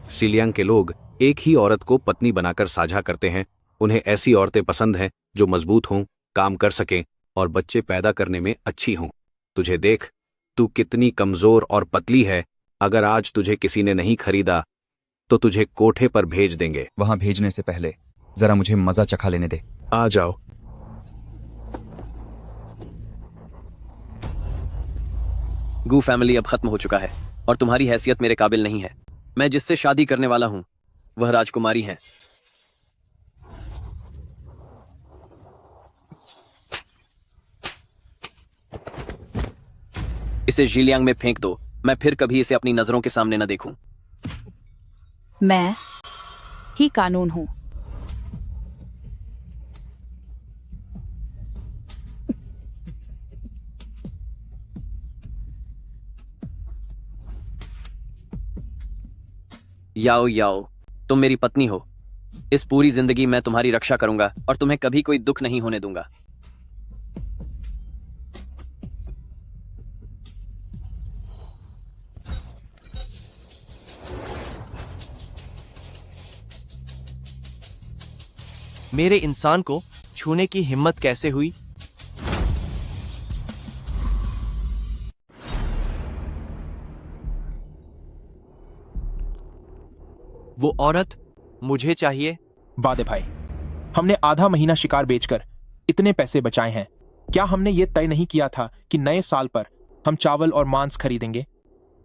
सिलियांग के लोग एक ही औरत को पत्नी बनाकर साझा करते हैं। उन्हें ऐसी औरतें पसंद हैं जो मजबूत हों, काम कर सकें और बच्चे पैदा करने में अच्छी हों। तुझे देख, तू कितनी कमजोर और पतली है। अगर आज तुझे किसी ने नहीं खरीदा तो तुझे कोठे पर भेज देंगे। वहां भेजने से पहले जरा मुझे मजा चखा लेने दे। आ जाओ। गू फैमिली अब खत्म हो चुका है और तुम्हारी हैसियत मेरे काबिल नहीं है। मैं जिससे शादी करने वाला हूं वह राजकुमारी है। इसे जीलियांग में फेंक दो। मैं फिर कभी इसे अपनी नजरों के सामने न देखूं। मैं ही कानून हूं। याओ याओ, तुम मेरी पत्नी हो। इस पूरी जिंदगी मैं तुम्हारी रक्षा करूंगा और तुम्हें कभी कोई दुख नहीं होने दूंगा। मेरे इंसान को छूने की हिम्मत कैसे हुई? वो औरत मुझे चाहिए। बादे भाई, हमने आधा महीना शिकार बेचकर इतने पैसे बचाए हैं। क्या हमने ये तय नहीं किया था कि नए साल पर हम चावल और मांस खरीदेंगे?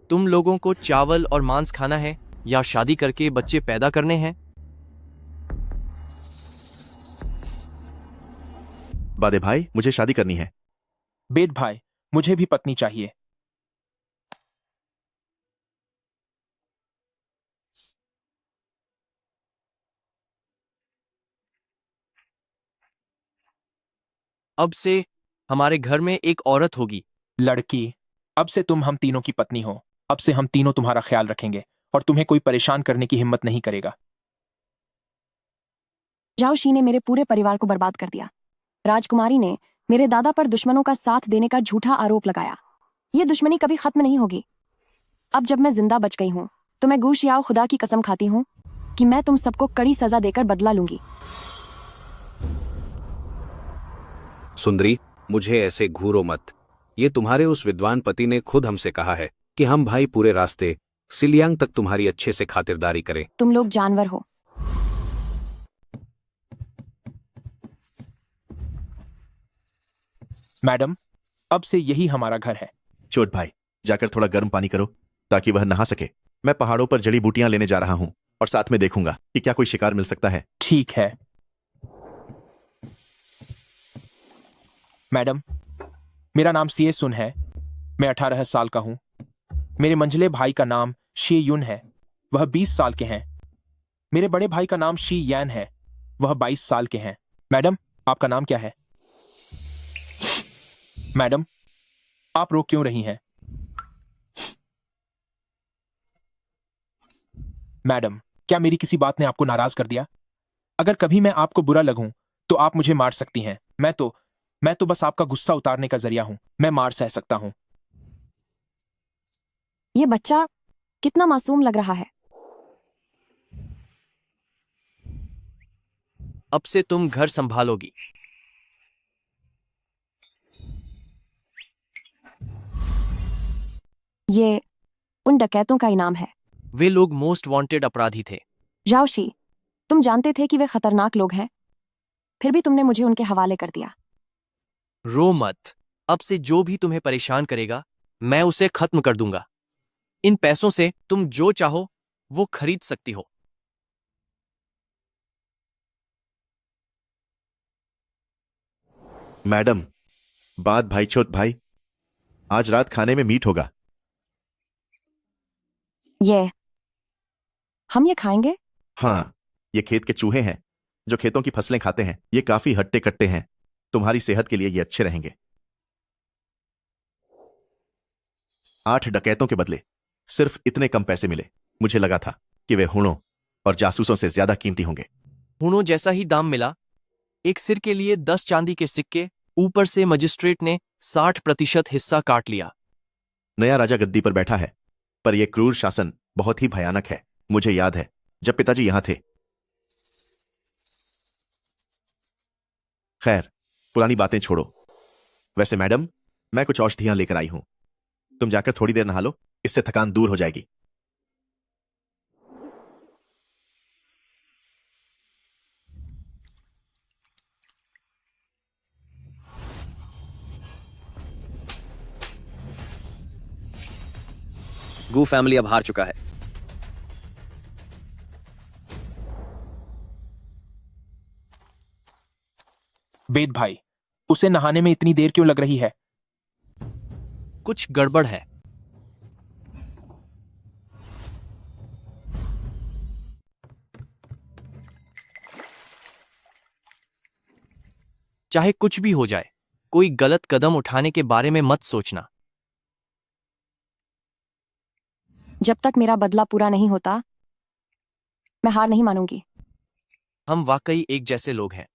तुम लोगों को चावल और मांस खाना है या शादी करके बच्चे पैदा करने हैं? बादे भाई, मुझे शादी करनी है। बेद भाई, मुझे भी पत्नी चाहिए। अब से हमारे घर में एक औरत होगी। लड़की, अब से तुम हम तीनों की पत्नी हो। अब से हम तीनों तुम्हारा ख्याल रखेंगे और तुम्हें कोई परेशान करने की हिम्मत नहीं करेगा। जाओ शी ने मेरे पूरे परिवार को बर्बाद कर दिया। राजकुमारी ने मेरे दादा पर दुश्मनों का साथ देने का झूठा आरोप लगाया। ये दुश्मनी कभी खत्म नहीं होगी। अब जब मैं जिंदा बच गई हूं तो मैं गू शियाओ खुदा की कसम खाती हूं कि मैं तुम सबको कड़ी सजा देकर बदला लूंगी। सुंदरी, मुझे ऐसे घूरो मत। ये तुम्हारे उस विद्वान पति ने खुद हमसे कहा है कि हम भाई पूरे रास्ते सिलियांग तक तुम्हारी अच्छे से खातिरदारी करें। तुम लोग जानवर हो। मैडम, अब से यही हमारा घर है। छोट भाई, जाकर थोड़ा गर्म पानी करो ताकि वह नहा सके। मैं पहाड़ों पर जड़ी बूटियां लेने जा रहा हूं और साथ में देखूंगा कि क्या कोई शिकार मिल सकता है। ठीक है। मैडम, मेरा नाम सीए सुन है। मैं 18 साल का हूं। मेरे मंझले भाई का नाम शी युन है। वह 20 साल के हैं। मेरे बड़े भाई का नाम शी यैन है। वह 22 साल के हैं। मैडम, आपका नाम क्या है? मैडम, आप रो क्यों रही हैं? मैडम, क्या मेरी किसी बात ने आपको नाराज कर दिया? अगर कभी मैं आपको बुरा लगूं तो आप मुझे मार सकती हैं। मैं तो बस आपका गुस्सा उतारने का जरिया हूं। मैं मार सह सकता हूं। ये बच्चा कितना मासूम लग रहा है। अब से तुम घर संभालोगी। ये उन डकैतों का इनाम है। वे लोग मोस्ट वांटेड अपराधी थे। जाओ शी, तुम जानते थे कि वे खतरनाक लोग हैं, फिर भी तुमने मुझे उनके हवाले कर दिया। रो मत। अब से जो भी तुम्हें परेशान करेगा मैं उसे खत्म कर दूंगा। इन पैसों से तुम जो चाहो वो खरीद सकती हो। मैडम, बात भाई छोट भाई, आज रात खाने में मीट होगा। हम ये खाएंगे? हाँ, ये खेत के चूहे हैं जो खेतों की फसलें खाते हैं। ये काफी हट्टे कट्टे हैं। तुम्हारी सेहत के लिए ये अच्छे रहेंगे। 8 डकैतों के बदले सिर्फ इतने कम पैसे मिले। मुझे लगा था कि वे हुणों और जासूसों से ज्यादा कीमती होंगे। हुणों जैसा ही दाम मिला। एक सिर के लिए 10 चांदी के सिक्के। ऊपर से मजिस्ट्रेट ने 60% हिस्सा काट लिया। नया राजा गद्दी पर बैठा है, पर यह क्रूर शासन बहुत ही भयानक है। मुझे याद है जब पिताजी यहां थे। खैर, पुरानी बातें छोड़ो। वैसे मैडम, मैं कुछ औषधियां लेकर आई हूं। तुम जाकर थोड़ी देर नहा लो, इससे थकान दूर हो जाएगी। गू फैमिली अब हार चुका है। वेद भाई, उसे नहाने में इतनी देर क्यों लग रही है? कुछ गड़बड़ है। चाहे कुछ भी हो जाए, कोई गलत कदम उठाने के बारे में मत सोचना। जब तक मेरा बदला पूरा नहीं होता, मैं हार नहीं मानूंगी। हम वाकई एक जैसे लोग हैं।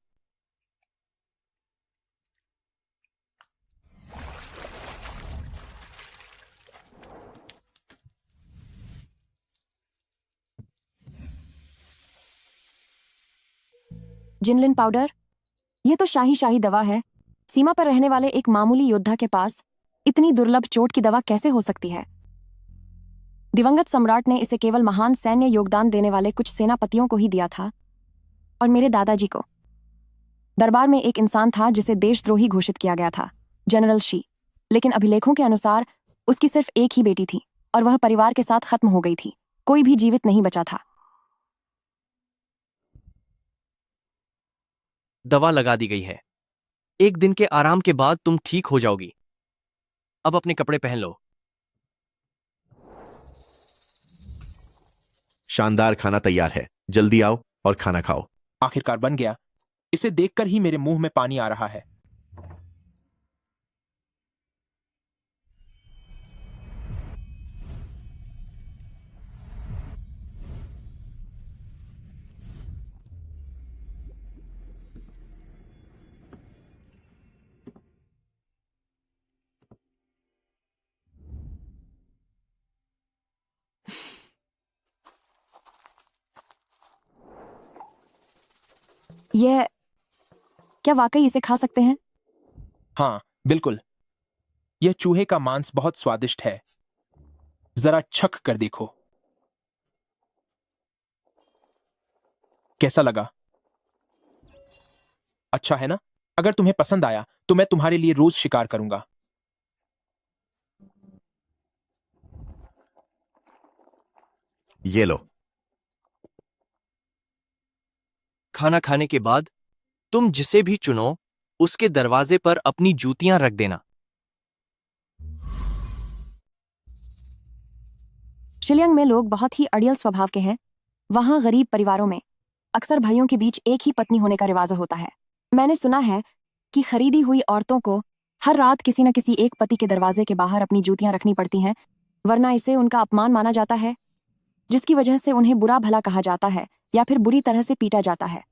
जिनलिन पाउडर, ये तो शाही शाही दवा है। सीमा पर रहने वाले एक मामूली योद्धा के पास इतनी दुर्लभ चोट की दवा कैसे हो सकती है? दिवंगत सम्राट ने इसे केवल महान सैन्य योगदान देने वाले कुछ सेनापतियों को ही दिया था, और मेरे दादाजी को। दरबार में एक इंसान था जिसे देशद्रोही घोषित किया गया था, जनरल शी। लेकिन अभिलेखों के अनुसार उसकी सिर्फ एक ही बेटी थी, और वह परिवार के साथ खत्म हो गई थी। कोई भी जीवित नहीं बचा था। दवा लगा दी गई है। एक दिन के आराम के बाद तुम ठीक हो जाओगी। अब अपने कपड़े पहन लो। शानदार खाना तैयार है, जल्दी आओ और खाना खाओ। आखिरकार बन गया। इसे देखकर ही मेरे मुंह में पानी आ रहा है। यह क्या वाकई इसे खा सकते हैं? हाँ, बिल्कुल। यह चूहे का मांस बहुत स्वादिष्ट है। जरा चख कर देखो। कैसा लगा? अच्छा है ना? अगर तुम्हें पसंद आया तो मैं तुम्हारे लिए रोज शिकार करूंगा। ये लो। खाना खाने के बाद तुम जिसे भी चुनो, उसके दरवाजे पर अपनी जूतियां रख देना। शिलियांग में लोग बहुत ही अड़ियल स्वभाव के हैं। वहां गरीब परिवारों में अक्सर भाइयों के बीच एक ही पत्नी होने का रिवाज होता है। मैंने सुना है कि खरीदी हुई औरतों को हर रात किसी न किसी एक पति के दरवाजे के बाहर अपनी जूतियां रखनी पड़ती हैं, वरना इसे उनका अपमान माना जाता है, जिसकी वजह से उन्हें बुरा भला कहा जाता है या फिर बुरी तरह से पीटा जाता है।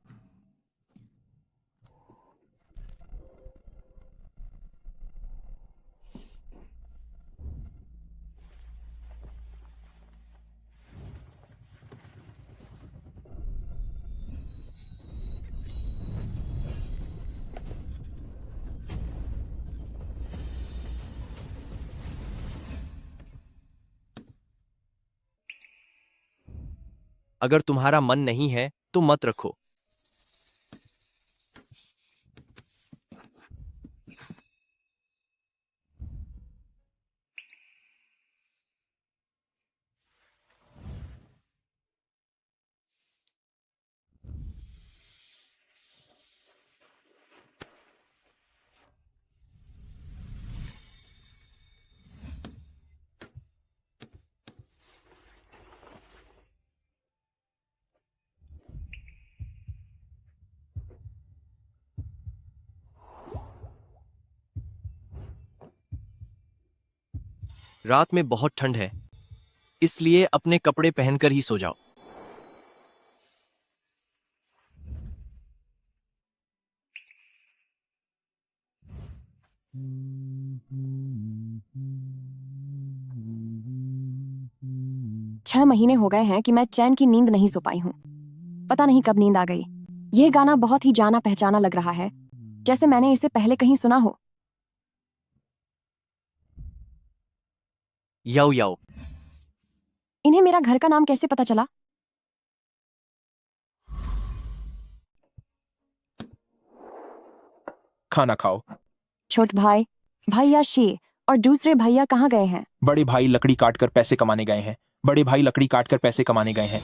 अगर तुम्हारा मन नहीं है तो मत रखो। रात में बहुत ठंड है, इसलिए अपने कपड़े पहनकर ही सो जाओ। 6 महीने हो गए हैं कि मैं चैन की नींद नहीं सो पाई हूँ। पता नहीं कब नींद आ गई। यह गाना बहुत ही जाना पहचाना लग रहा है, जैसे मैंने इसे पहले कहीं सुना हो। याओ याओ, इन्हें मेरा घर का नाम कैसे पता चला? खाना खाओ। छोट भाई, भैया शी और दूसरे भैया कहाँ गए हैं? बड़े भाई लकड़ी काटकर पैसे कमाने गए हैं। बड़े भाई लकड़ी काटकर पैसे कमाने गए हैं।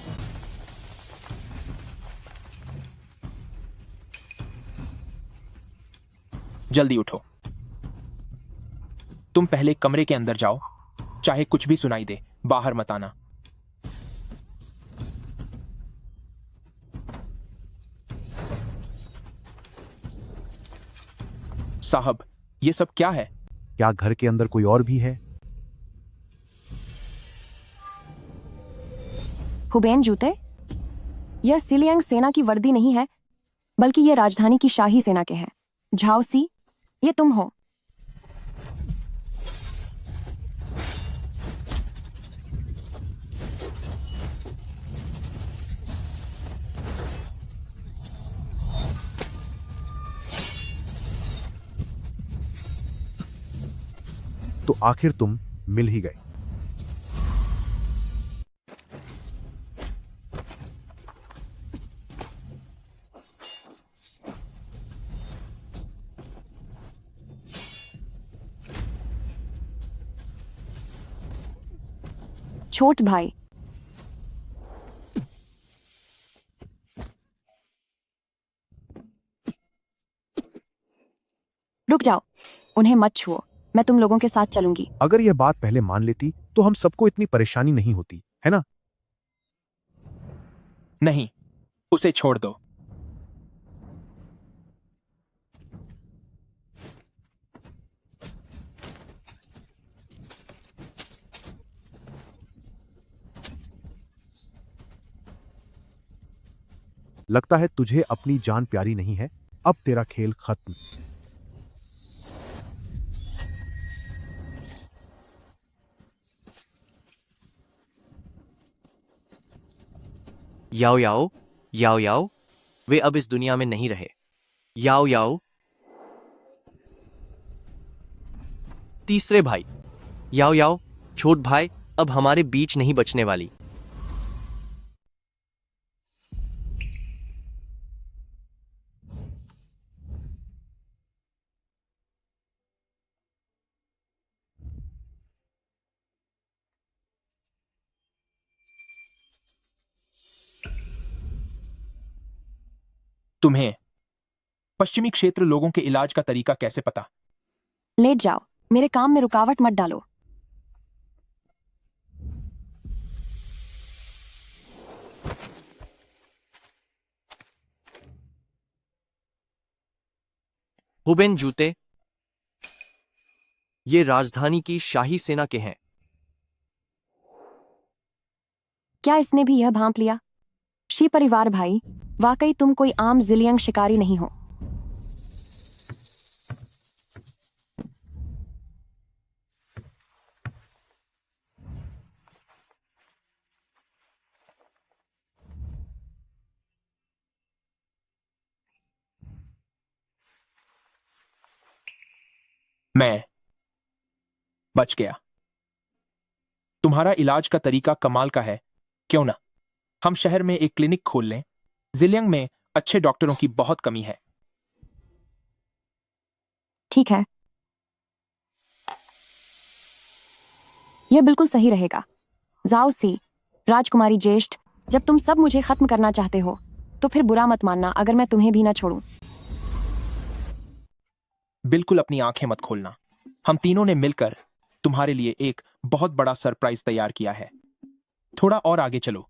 जल्दी उठो। तुम पहले कमरे के अंदर जाओ। चाहे कुछ भी सुनाई दे, बाहर मत आना। साहब, ये सब क्या है? क्या घर के अंदर कोई और भी है? हुबेन जूते? यह सिलियंग सेना की वर्दी नहीं है, बल्कि यह राजधानी की शाही सेना के हैं। झाओसी, ये तुम हो? तो आखिर तुम मिल ही गए। छोट भाई, रुक जाओ। उन्हें मत छुओ। मैं तुम लोगों के साथ चलूंगी। अगर यह बात पहले मान लेती तो हम सबको इतनी परेशानी नहीं होती, है ना? नहीं, उसे छोड़ दो। लगता है तुझे अपनी जान प्यारी नहीं है। अब तेरा खेल खत्म। याओ याओ, याओ याओ, वे अब इस दुनिया में नहीं रहे। याओ याओ। तीसरे भाई, याओ याओ, छोट भाई अब हमारे बीच नहीं बचने वाली। तुम्हें पश्चिमी क्षेत्र लोगों के इलाज का तरीका कैसे पता? लेट जाओ। मेरे काम में रुकावट मत डालो। हुबेन जूते, ये राजधानी की शाही सेना के हैं। क्या इसने भी यह भांप लिया? शी परिवार भाई, वाकई तुम कोई आम जिलियंग शिकारी नहीं हो। मैं बच गया। तुम्हारा इलाज का तरीका कमाल का है। क्यों ना हम शहर में एक क्लिनिक खोल लें? जिलियंग में अच्छे डॉक्टरों की बहुत कमी है। ठीक है, यह बिल्कुल सही रहेगा। जाओ सी, राजकुमारी ज्येष्ठ, जब तुम सब मुझे खत्म करना चाहते हो तो फिर बुरा मत मानना अगर मैं तुम्हें भी ना छोड़ूं। बिल्कुल अपनी आंखें मत खोलना। हम तीनों ने मिलकर तुम्हारे लिए एक बहुत बड़ा सरप्राइज तैयार किया है। थोड़ा और आगे चलो।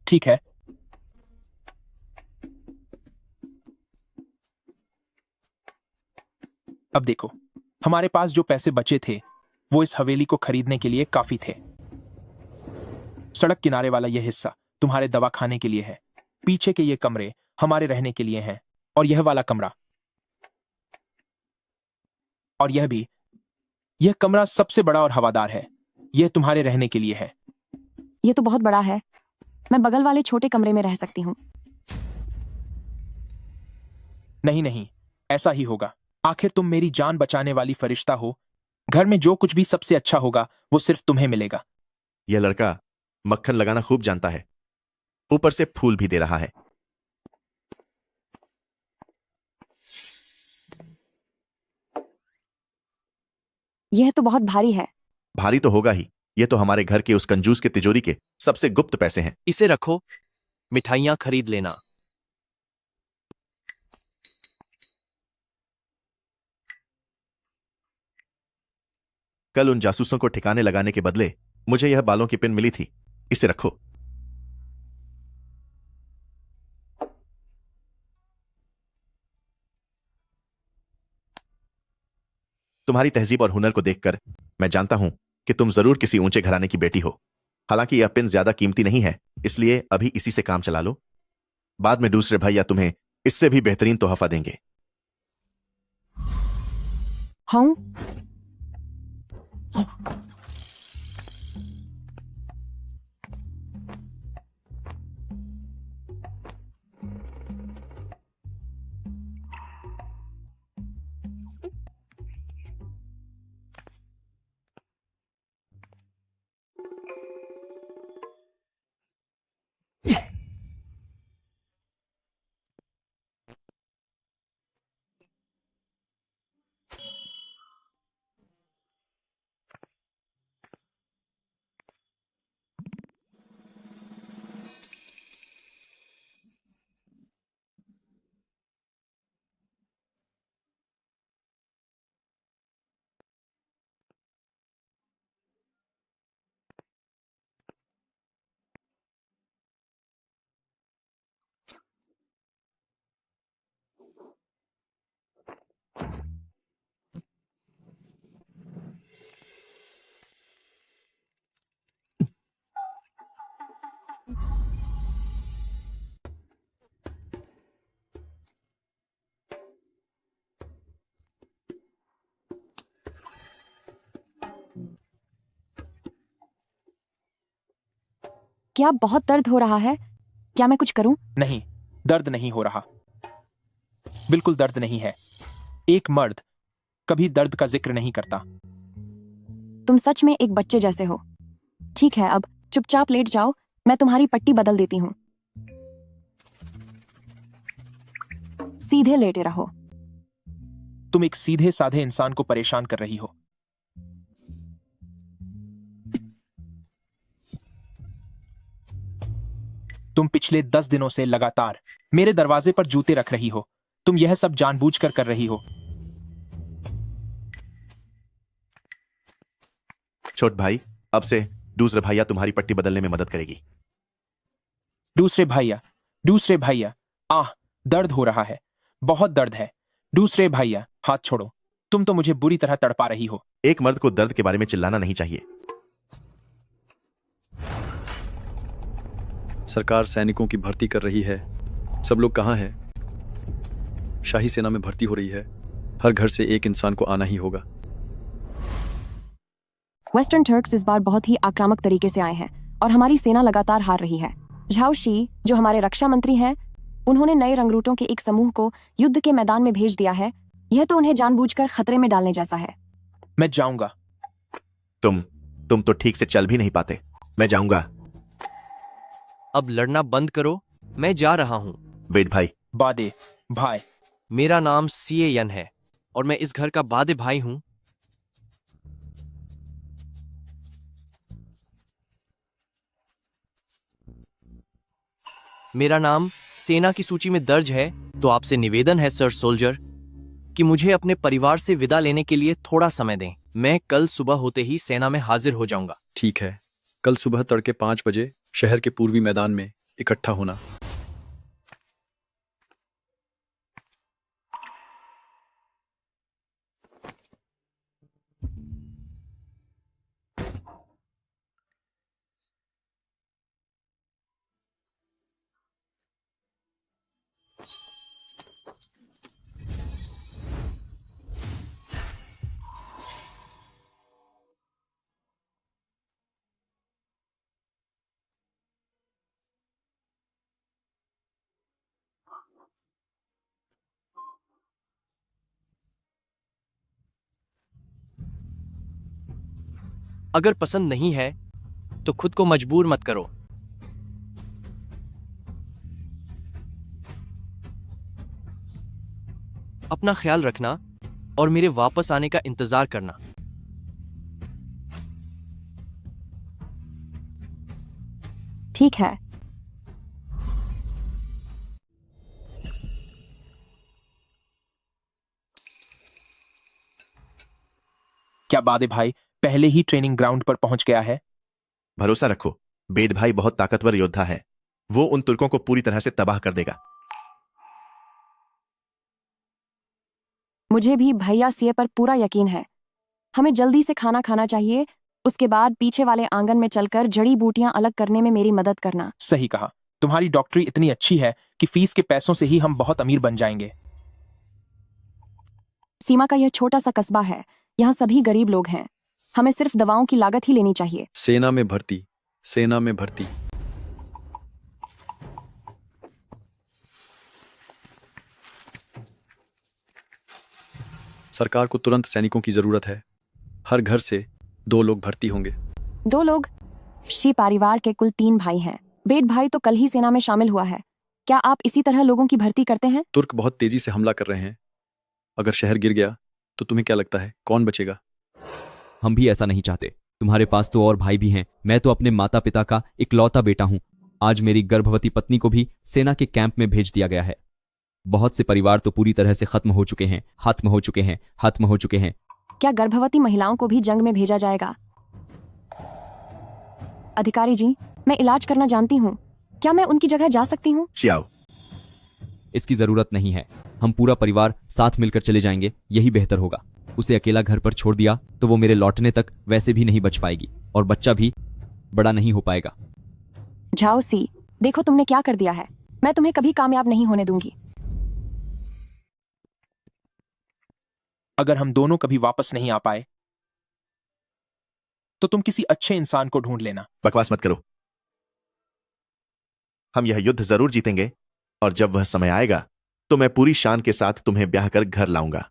ठीक है। अब देखो, हमारे पास जो पैसे बचे थे वो इस हवेली को खरीदने के लिए काफी थे। सड़क किनारे वाला यह हिस्सा तुम्हारे दवा खाने के लिए है। पीछे के ये कमरे हमारे रहने के लिए हैं, और यह वाला कमरा, और यह भी। यह कमरा सबसे बड़ा और हवादार है। यह तुम्हारे रहने के लिए है। ये तो बहुत बड़ा है। मैं बगल वाले छोटे कमरे में रह सकती हूँ। नहीं नहीं, ऐसा ही होगा। आखिर तुम मेरी जान बचाने वाली फरिश्ता हो। घर में जो कुछ भी सबसे अच्छा होगा वो सिर्फ तुम्हें मिलेगा। यह लड़का मक्खन लगाना खूब जानता है, ऊपर से फूल भी दे रहा है। यह तो बहुत भारी है। भारी तो होगा ही, यह तो हमारे घर के उस कंजूस के तिजोरी के सबसे गुप्त पैसे हैं। इसे रखो, मिठाइयां खरीद लेना। कल उन जासूसों को ठिकाने लगाने के बदले मुझे यह बालों की पिन मिली थी, इसे रखो। तुम्हारी तहजीब और हुनर को देखकर मैं जानता हूं कि तुम जरूर किसी ऊंचे घराने की बेटी हो। हालांकि यह पिन ज्यादा कीमती नहीं है, इसलिए अभी इसी से काम चला लो। बाद में दूसरे भैया तुम्हें इससे भी बेहतरीन तोहफा देंगे। हाँ, क्या बहुत दर्द हो रहा है? क्या मैं कुछ करूं? नहीं, दर्द नहीं हो रहा। बिल्कुल दर्द नहीं है। एक मर्द कभी दर्द का जिक्र नहीं करता। तुम सच में एक बच्चे जैसे हो। ठीक है, अब चुपचाप लेट जाओ, मैं तुम्हारी पट्टी बदल देती हूँ। सीधे लेटे रहो। तुम एक सीधे साधे इंसान को परेशान कर रही हो। तुम पिछले 10 दिनों से लगातार मेरे दरवाजे पर जूते रख रही हो। तुम यह सब जानबूझकर कर रही हो। छोट भाई, अब से दूसरे भैया तुम्हारी पट्टी बदलने में मदद करेगी। दूसरे भैया, आह, दर्द हो रहा है, बहुत दर्द है। दूसरे भैया, हाथ छोड़ो। तुम तो मुझे बुरी तरह तड़पा रही हो। एक मर्द को दर्द के बारे में चिल्लाना नहीं चाहिए। सरकार सैनिकों की भर्ती कर रही है। सब लोग कहाँ हैं? शाही सेना में भर्ती हो रही है। हर घर से एक इंसान को आना ही होगा। वेस्टर्न टर्क्स इस बार बहुत ही आक्रामक तरीके से आए हैं और हमारी सेना लगातार हार रही है। झाओ शी, जो हमारे रक्षा मंत्री हैं, उन्होंने नए रंगरूटों के एक समूह को युद्ध के मैदान में भेज दिया है। यह तो उन्हें जानबूझकर खतरे में डालने जैसा है। मैं जाऊंगा। तुम तो ठीक से चल भी नहीं पाते। मैं जाऊंगा। अब लड़ना बंद करो, मैं जा रहा हूं। वेट भाई। बादे भाई। मेरा नाम सीए यन है और मैं इस घर का बादे भाई हूं। मेरा नाम सेना की सूची में दर्ज है, तो आपसे निवेदन है सर सोल्जर कि मुझे अपने परिवार से विदा लेने के लिए थोड़ा समय दें। मैं कल सुबह होते ही सेना में हाजिर हो जाऊंगा। ठीक है, कल सुबह तड़के 5 बजे शहर के पूर्वी मैदान में इकट्ठा होना। अगर पसंद नहीं है तो खुद को मजबूर मत करो। अपना ख्याल रखना और मेरे वापस आने का इंतजार करना। ठीक है। क्या बात है भाई, पहले ही ट्रेनिंग ग्राउंड पर पहुंच गया है। भरोसा रखो, बेद भाई बहुत ताकतवर योद्धा है। वो उन तुर्कों को पूरी तरह से तबाह कर देगा। मुझे भी भैया सीए पर पूरा यकीन है। हमें जल्दी से खाना खाना चाहिए, उसके बाद पीछे वाले आंगन में चलकर जड़ी बूटियां अलग करने में मेरी मदद करना। सही कहा, तुम्हारी डॉक्टरी इतनी अच्छी है कि फीस के पैसों से ही हम बहुत अमीर बन जाएंगे। सीमा का यह छोटा सा कस्बा है, यहाँ सभी गरीब लोग हैं। हमें सिर्फ दवाओं की लागत ही लेनी चाहिए। सेना में भर्ती, सेना में भर्ती। सरकार को तुरंत सैनिकों की जरूरत है। हर घर से 2 लोग भर्ती होंगे। 2 लोग? शी परिवार के कुल 3 भाई हैं। बेद भाई तो कल ही सेना में शामिल हुआ है। क्या आप इसी तरह लोगों की भर्ती करते हैं? तुर्क बहुत तेजी से हमला कर रहे हैं। अगर शहर गिर गया तो तुम्हें क्या लगता है कौन बचेगा? हम भी ऐसा नहीं चाहते। तुम्हारे पास तो और भाई भी हैं। मैं तो अपने माता पिता का इकलौता बेटा हूं। आज मेरी गर्भवती पत्नी को भी सेना के कैंप में भेज दिया गया है। बहुत से परिवार तो पूरी तरह से खत्म हो चुके हैं, खत्म हो चुके हैं, खत्म हो चुके हैं। क्या गर्भवती महिलाओं को भी जंग में भेजा जाएगा? अधिकारी जी, मैं इलाज करना जानती हूँ। क्या मैं उनकी जगह जा सकती हूँ? शियाओ, इसकी जरूरत नहीं है। हम पूरा परिवार साथ मिलकर चले जाएंगे, यही बेहतर होगा। उसे अकेला घर पर छोड़ दिया तो वो मेरे लौटने तक वैसे भी नहीं बच पाएगी और बच्चा भी बड़ा नहीं हो पाएगा। झाओ सी, देखो तुमने क्या कर दिया है। मैं तुम्हें कभी कामयाब नहीं होने दूंगी। अगर हम दोनों कभी वापस नहीं आ पाए तो तुम किसी अच्छे इंसान को ढूंढ लेना। बकवास मत करो। हम यह युद्ध जरूर जीतेंगे और जब वह समय आएगा तो मैं पूरी शान के साथ तुम्हें ब्याह कर घर लाऊंगा।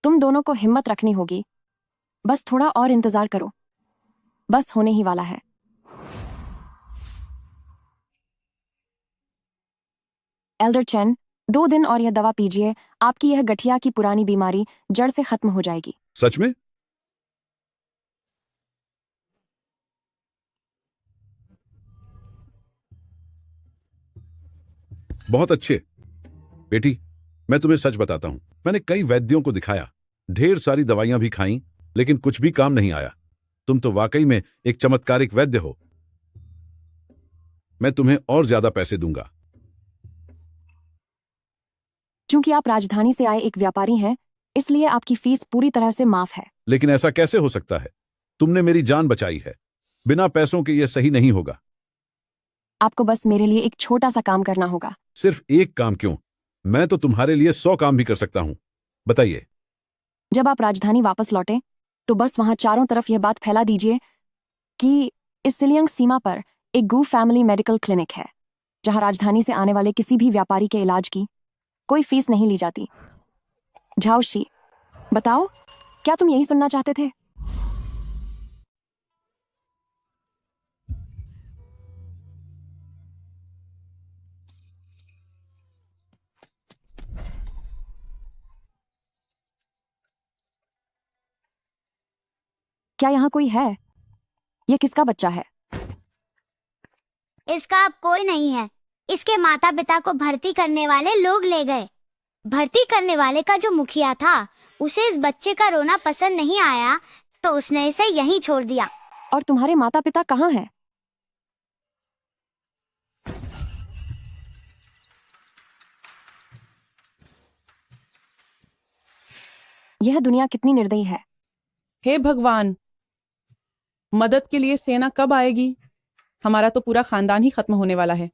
तुम दोनों को हिम्मत रखनी होगी। बस थोड़ा और इंतजार करो, बस होने ही वाला है। एल्डर चेन, 2 दिन और यह दवा पीजिए। आपकी यह गठिया की पुरानी बीमारी जड़ से खत्म हो जाएगी। सच में? बहुत अच्छे। बेटी, मैं तुम्हें सच बताता हूं, मैंने कई वैद्यों को दिखाया, ढेर सारी दवाइयां भी खाईं, लेकिन कुछ भी काम नहीं आया। तुम तो वाकई में एक चमत्कारिक वैद्य हो। मैं तुम्हें और ज्यादा पैसे दूंगा। क्योंकि आप राजधानी से आए एक व्यापारी हैं, इसलिए आपकी फीस पूरी तरह से माफ है। लेकिन ऐसा कैसे हो सकता है? तुमने मेरी जान बचाई है। बिना पैसों के यह सही नहीं होगा। आपको बस मेरे लिए एक छोटा सा काम करना होगा। सिर्फ एक काम क्यों? मैं तो तुम्हारे लिए 100 काम भी कर सकता हूं। बताइए। जब आप राजधानी वापस लौटे तो बस वहां चारों तरफ यह बात फैला दीजिए कि इस सिलियंग सीमा पर एक गू फैमिली मेडिकल क्लिनिक है, जहां राजधानी से आने वाले किसी भी व्यापारी के इलाज की कोई फीस नहीं ली जाती। झाओशी, बताओ, क्या तुम यही सुनना चाहते थे? क्या यहाँ कोई है? यह किसका बच्चा है? इसका अब कोई नहीं है। इसके माता पिता को भर्ती करने वाले लोग ले गए। भर्ती करने वाले का जो मुखिया था, उसे इस बच्चे का रोना पसंद नहीं आया तो उसने इसे यहीं छोड़ दिया। और तुम्हारे माता पिता कहाँ हैं? यह दुनिया कितनी निर्दयी है। हे भगवान, मदद के लिए सेना कब आएगी? हमारा तो पूरा खानदान ही खत्म होने वाला है।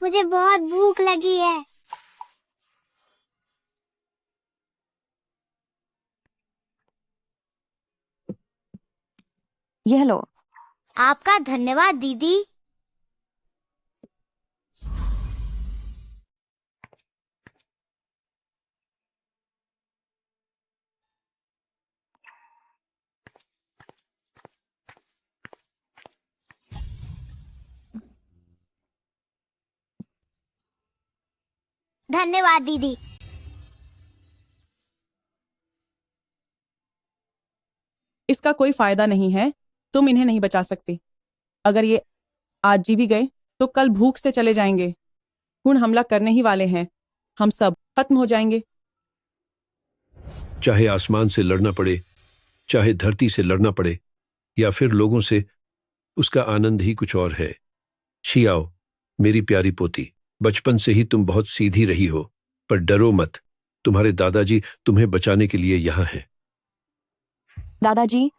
मुझे बहुत भूख लगी है। यह लो। आपका धन्यवाद दीदी। धन्यवाद दीदी। इसका कोई फायदा नहीं है, तुम इन्हें नहीं बचा सकती। अगर ये आज जी भी गए तो कल भूख से चले जाएंगे। खून हमला करने ही वाले हैं, हम सब खत्म हो जाएंगे। चाहे आसमान से लड़ना पड़े, चाहे धरती से लड़ना पड़े, या फिर लोगों से, उसका आनंद ही कुछ और है। शियाओ, मेरी प्यारी पोती, बचपन से ही तुम बहुत सीधी रही हो, पर डरो मत, तुम्हारे दादाजी तुम्हें बचाने के लिए यहाँ हैं। दादाजी,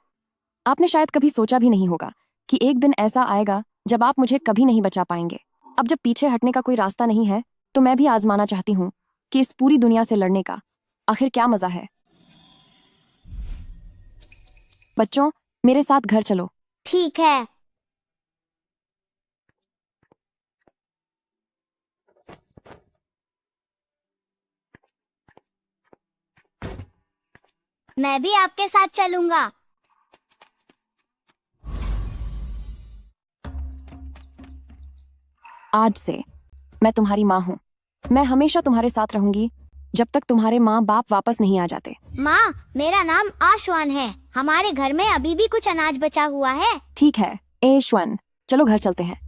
आपने शायद कभी सोचा भी नहीं होगा कि एक दिन ऐसा आएगा जब आप मुझे कभी नहीं बचा पाएंगे। अब जब पीछे हटने का कोई रास्ता नहीं है, तो मैं भी आजमाना चाहती हूँ कि इस पूरी दुनिया से लड़ने का आखिर क्या मजा है। बच्चों, मेरे साथ घर चलो। ठीक है। मैं भी आपके साथ चलूंगा। आज से मैं तुम्हारी माँ हूँ। मैं हमेशा तुम्हारे साथ रहूंगी जब तक तुम्हारे माँ बाप वापस नहीं आ जाते। माँ, मेरा नाम आशवान है। हमारे घर में अभी भी कुछ अनाज बचा हुआ है। ठीक है एश्वन, चलो घर चलते हैं।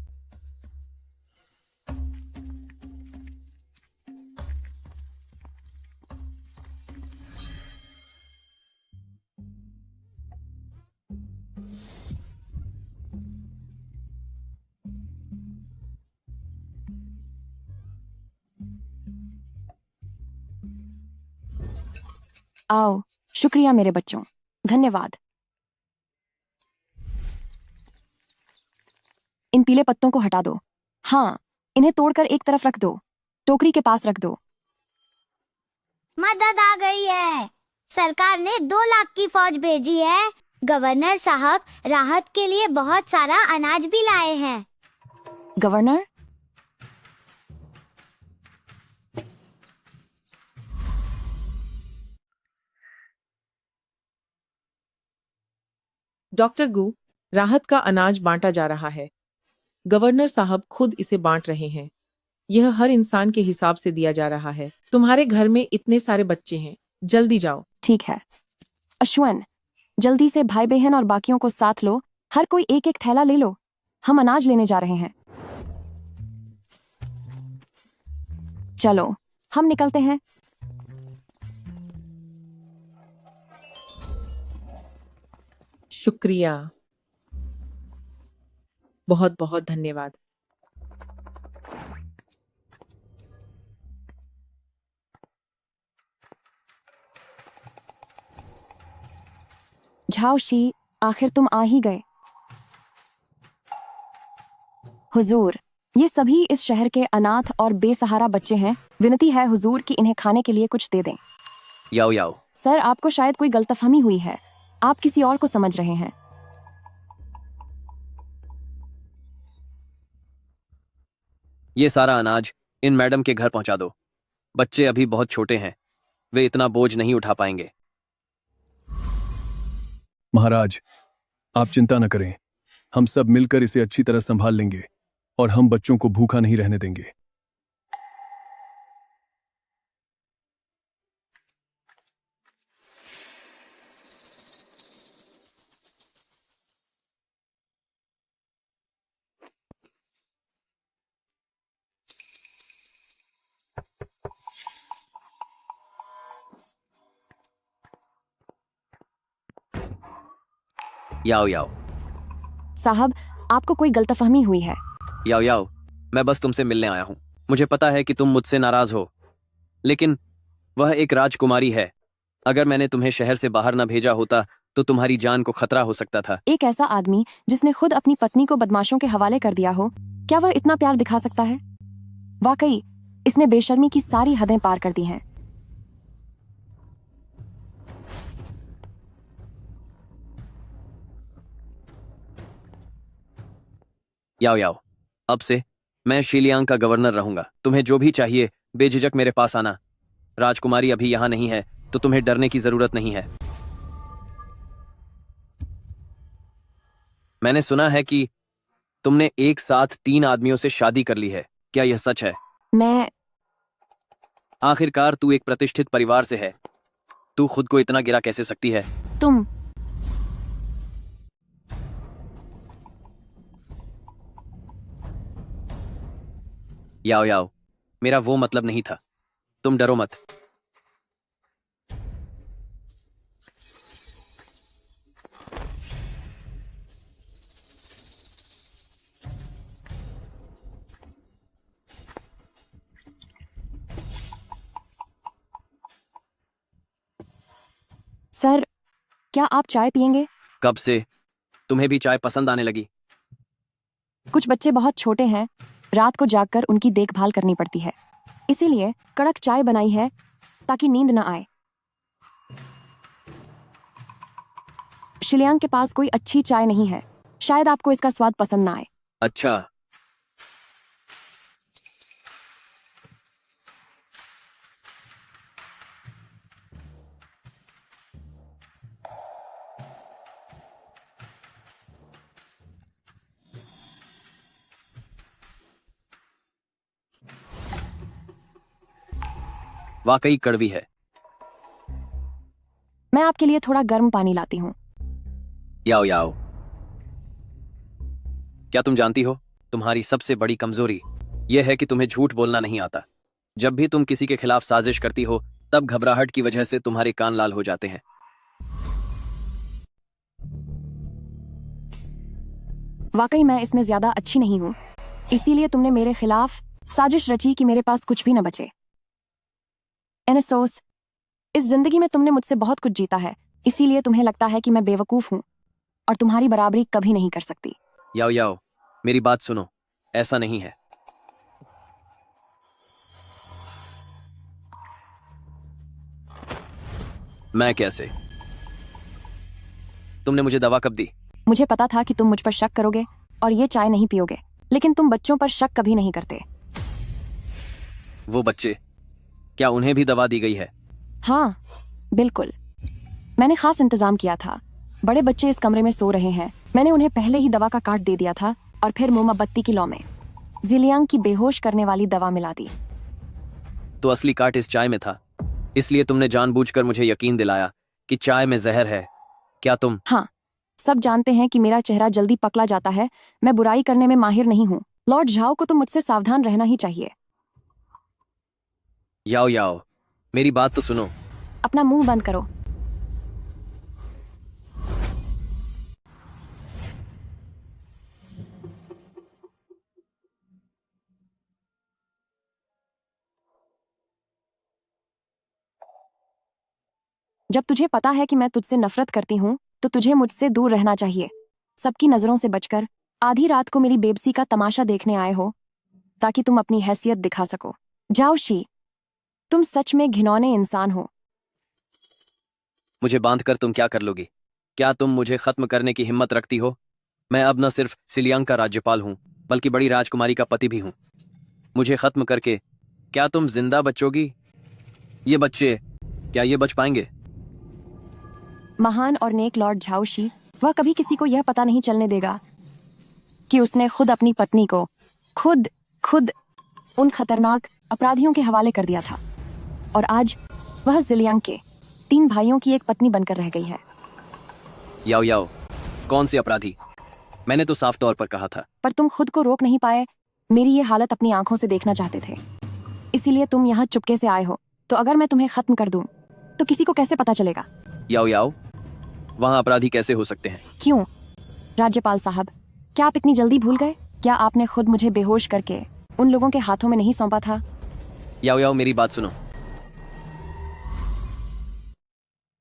आओ, शुक्रिया मेरे बच्चों, धन्यवाद। इन पीले पत्तों को हटा दो। हाँ, इन्हें तोड़कर एक तरफ रख दो, टोकरी के पास रख दो। मदद आ गई है। सरकार ने 2 लाख की फौज भेजी है। गवर्नर साहब राहत के लिए बहुत सारा अनाज भी लाए हैं। गवर्नर? डॉक्टर गू, राहत का अनाज बांटा जा रहा है। गवर्नर साहब खुद इसे बांट रहे हैं। यह हर इंसान के हिसाब से दिया जा रहा है। तुम्हारे घर में इतने सारे बच्चे हैं, जल्दी जाओ। ठीक है अश्वन, जल्दी से भाई बहन और बाकियों को साथ लो। हर कोई एक एक थैला ले लो, हम अनाज लेने जा रहे हैं। चलो हम निकलते हैं। शुक्रिया, बहुत बहुत धन्यवाद। झाओशी, आखिर तुम आ ही गए। हुजूर, ये सभी इस शहर के अनाथ और बेसहारा बच्चे हैं। विनती है हुजूर कि इन्हें खाने के लिए कुछ दे दें। याओ याओ। सर, आपको शायद कोई गलतफहमी हुई है, आप किसी और को समझ रहे हैं। ये सारा अनाज इन मैडम के घर पहुंचा दो। बच्चे अभी बहुत छोटे हैं, वे इतना बोझ नहीं उठा पाएंगे। महाराज, आप चिंता न करें, हम सब मिलकर इसे अच्छी तरह संभाल लेंगे और हम बच्चों को भूखा नहीं रहने देंगे। याओ याओ। साहब, आपको कोई गलतफहमी हुई है। याओ याओ, मैं बस तुमसे मिलने आया हूं। मुझे पता है कि तुम मुझसे नाराज हो, लेकिन वह एक राजकुमारी है। अगर मैंने तुम्हें शहर से बाहर न भेजा होता तो तुम्हारी जान को खतरा हो सकता था। एक ऐसा आदमी जिसने खुद अपनी पत्नी को बदमाशों के हवाले कर दिया हो, क्या वह इतना प्यार दिखा सकता है? वाकई इसने बेशर्मी की सारी हदें पार कर दी हैं। याओ याओ, अब से मैं शीलियांग का गवर्नर रहूंगा। तुम्हें जो भी चाहिए बेझिझक मेरे पास आना। राजकुमारी अभी यहाँ नहीं है तो तुम्हें डरने की जरूरत नहीं है। मैंने सुना है कि तुमने एक साथ 3 आदमियों से शादी कर ली है, क्या यह सच है? मैं आखिरकार तू एक प्रतिष्ठित परिवार से है, तू खुद को इतना गिरा कैसे सकती है? तुम याओ याओ, मेरा वो मतलब नहीं था, तुम डरो मत। सर, क्या आप चाय पियेंगे? कब से तुम्हें भी चाय पसंद आने लगी? कुछ बच्चे बहुत छोटे हैं, रात को जागकर उनकी देखभाल करनी पड़ती है, इसीलिए कड़क चाय बनाई है ताकि नींद न आए। शिलियांग के पास कोई अच्छी चाय नहीं है, शायद आपको इसका स्वाद पसंद ना आए। अच्छा, वाकई कड़वी है। मैं आपके लिए थोड़ा गर्म पानी लाती हूँ। याओ याओ, क्या तुम जानती हो तुम्हारी सबसे बड़ी कमजोरी यह है कि तुम्हें झूठ बोलना नहीं आता। जब भी तुम किसी के खिलाफ साजिश करती हो तब घबराहट की वजह से तुम्हारे कान लाल हो जाते हैं। वाकई मैं इसमें ज्यादा अच्छी नहीं हूँ, इसीलिए तुमने मेरे खिलाफ साजिश रची कि मेरे पास कुछ भी न बचे। एनसोस, इस जिंदगी में तुमने मुझसे बहुत कुछ जीता है, इसीलिए तुम्हें लगता है कि मैं बेवकूफ हूँ और तुम्हारी बराबरी कभी नहीं कर सकती। याओ याओ, मेरी बात सुनो, ऐसा नहीं है। मैं कैसे? तुमने मुझे दवा कब दी? मुझे पता था कि तुम मुझ पर शक करोगे और ये चाय नहीं पियोगे, लेकिन तुम बच्चों पर शक कभी नहीं करते। वो बच्चे, क्या उन्हें भी दवा दी गई है? हाँ, बिल्कुल। मैंने खास इंतजाम किया था। बड़े बच्चे इस कमरे में सो रहे हैं, मैंने उन्हें पहले ही दवा का कार्ड दे दिया था और फिर मोमबत्ती की लौ में जिलियांग की बेहोश करने वाली दवा मिला दी। तो असली काट इस चाय में था, इसलिए तुमने जानबूझकर मुझे यकीन दिलाया कि चाय में जहर है। क्या तुम? हाँ, सब जानते हैं कि मेरा चेहरा जल्दी पकला जाता है, मैं बुराई करने में माहिर नहीं हूँ। लॉर्ड झाओ को तो मुझसे सावधान रहना ही चाहिए। याओ याओ, मेरी बात तो सुनो। अपना मुंह बंद करो। जब तुझे पता है कि मैं तुझसे नफरत करती हूँ तो तुझे मुझसे दूर रहना चाहिए। सबकी नजरों से बचकर आधी रात को मेरी बेबसी का तमाशा देखने आए हो ताकि तुम अपनी हैसियत दिखा सको। जाओ शी, तुम सच में घिनौने इंसान हो। मुझे बांधकर तुम क्या कर लोगी? क्या तुम मुझे खत्म करने की हिम्मत रखती हो? मैं अब न सिर्फ शिलियांग का राज्यपाल हूँ बल्कि बड़ी राजकुमारी का पति भी हूँ। मुझे खत्म करके क्या तुम जिंदा बचोगी? ये बच्चे, क्या ये बच पाएंगे? महान और नेक लॉर्ड झाओशी, वह कभी किसी को यह पता नहीं चलने देगा कि उसने खुद अपनी पत्नी को खुद उन खतरनाक अपराधियों के हवाले कर दिया था और आज वह जिलियांग के 3 भाइयों की एक पत्नी बनकर रह गई है। याओ याओ, कौन से अपराधी? मैंने तो साफ तौर पर कहा था। पर तुम खुद को रोक नहीं पाए, मेरी ये हालत अपनी आंखों से देखना चाहते थे, इसीलिए तुम यहाँ चुपके से आए हो। तो अगर मैं तुम्हें खत्म कर दूं तो किसी को कैसे पता चलेगा? याओ याओ, वहाँ अपराधी कैसे हो सकते हैं? क्यों राज्यपाल साहब, क्या आप इतनी जल्दी भूल गए? क्या आपने खुद मुझे बेहोश करके उन लोगों के हाथों में नहीं सौंपा था? याओ याओ, मेरी बात सुनो।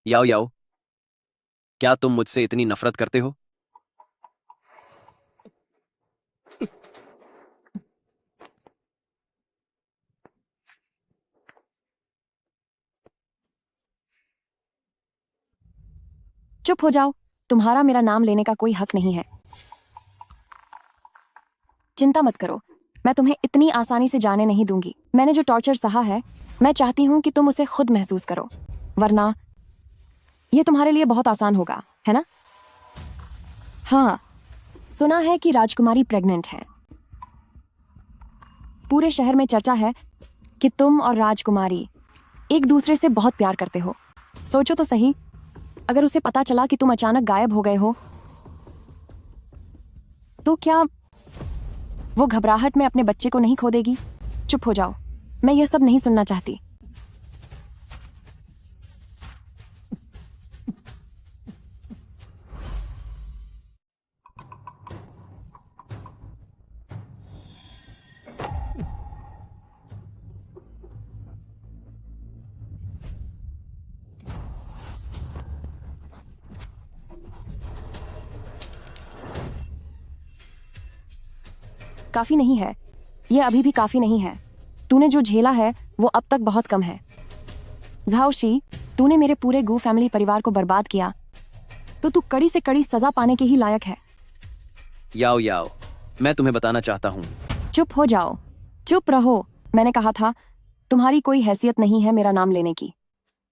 याओ याओ, क्या तुम मुझसे इतनी नफरत करते हो? चुप हो जाओ, तुम्हारा मेरा नाम लेने का कोई हक नहीं है। चिंता मत करो, मैं तुम्हें इतनी आसानी से जाने नहीं दूंगी। मैंने जो टॉर्चर सहा है, मैं चाहती हूँ कि तुम उसे खुद महसूस करो, वरना यह तुम्हारे लिए बहुत आसान होगा, है ना? हाँ, सुना है कि राजकुमारी प्रेग्नेंट है। पूरे शहर में चर्चा है कि तुम और राजकुमारी एक दूसरे से बहुत प्यार करते हो। सोचो तो सही, अगर उसे पता चला कि तुम अचानक गायब हो गए हो तो क्या वो घबराहट में अपने बच्चे को नहीं खो देगी? चुप हो जाओ, मैं यह सब नहीं सुनना चाहती। काफी नहीं है, यह अभी भी काफी नहीं है। तूने जो झेला है वो अब तक बहुत कम है। झाओशी, तूने मेरे पूरे गू फैमिली परिवार को बर्बाद किया, तो तू कड़ी से कड़ी सजा पाने के ही लायक है। याओ याओ, मैं तुम्हें बताना चाहता हूँ। चुप हो जाओ, चुप रहो। मैंने कहा था तुम्हारी कोई हैसियत नहीं है मेरा नाम लेने की।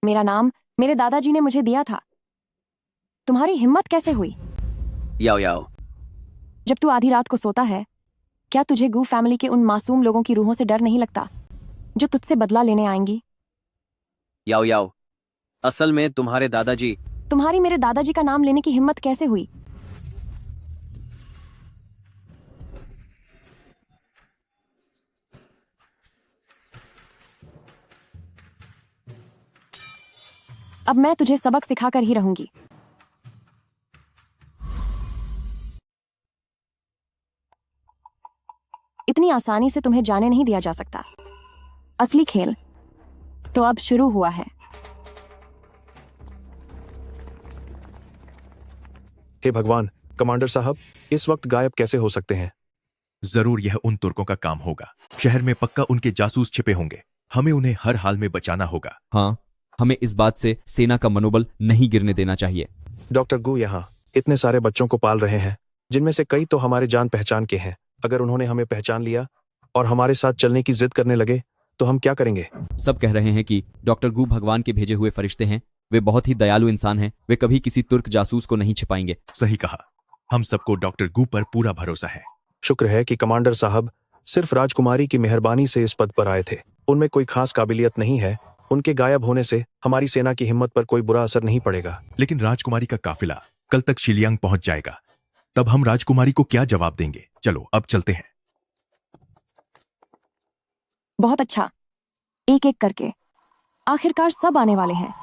मेरा नाम मेरे दादाजी ने मुझे दिया था। तुम्हारी हिम्मत कैसे हुई? याओ याओ, जब तू आधी रात को सोता है, क्या तुझे गू फैमिली के उन मासूम लोगों की रूहों से डर नहीं लगता जो तुझसे बदला लेने आएंगी? याओ याओ, असल में तुम्हारे दादाजी। तुम्हारी मेरे दादाजी का नाम लेने की हिम्मत कैसे हुई? अब मैं तुझे सबक सिखाकर ही रहूंगी। इतनी आसानी से तुम्हें जाने नहीं दिया जा सकता। असली खेल तो अब शुरू हुआ है। हे भगवान, कमांडर साहब इस वक्त गायब कैसे हो सकते हैं? जरूर यह उन तुर्कों का काम होगा। शहर में पक्का उनके जासूस छिपे होंगे। हमें उन्हें हर हाल में बचाना होगा। हाँ, हमें इस बात से सेना का मनोबल नहीं गिरने देना चाहिए। डॉक्टर गू यहाँ इतने सारे बच्चों को पाल रहे हैं, जिनमें से कई तो हमारे जान पहचान के हैं। अगर उन्होंने हमें पहचान लिया और हमारे साथ चलने की जिद करने लगे तो हम क्या करेंगे? सब कह रहे हैं कि डॉक्टर गू भगवान के भेजे हुए फरिश्ते हैं। वे बहुत ही दयालु इंसान हैं। वे कभी किसी तुर्क जासूस को नहीं छिपाएंगे। सही कहा। हम सबको डॉक्टर गू पर पूरा भरोसा है। शुक्र है कि कमांडर साहब सिर्फ राजकुमारी की मेहरबानी से इस पद पर आए थे। उनमें कोई खास काबिलियत नहीं है। उनके गायब होने से हमारी सेना की हिम्मत पर कोई बुरा असर नहीं पड़ेगा। लेकिन राजकुमारी का काफिला कल तक शिलियांग पहुंच जाएगा। तब हम राजकुमारी को क्या जवाब देंगे? चलो अब चलते हैं। बहुत अच्छा, एक एक करके आखिरकार सब आने वाले हैं।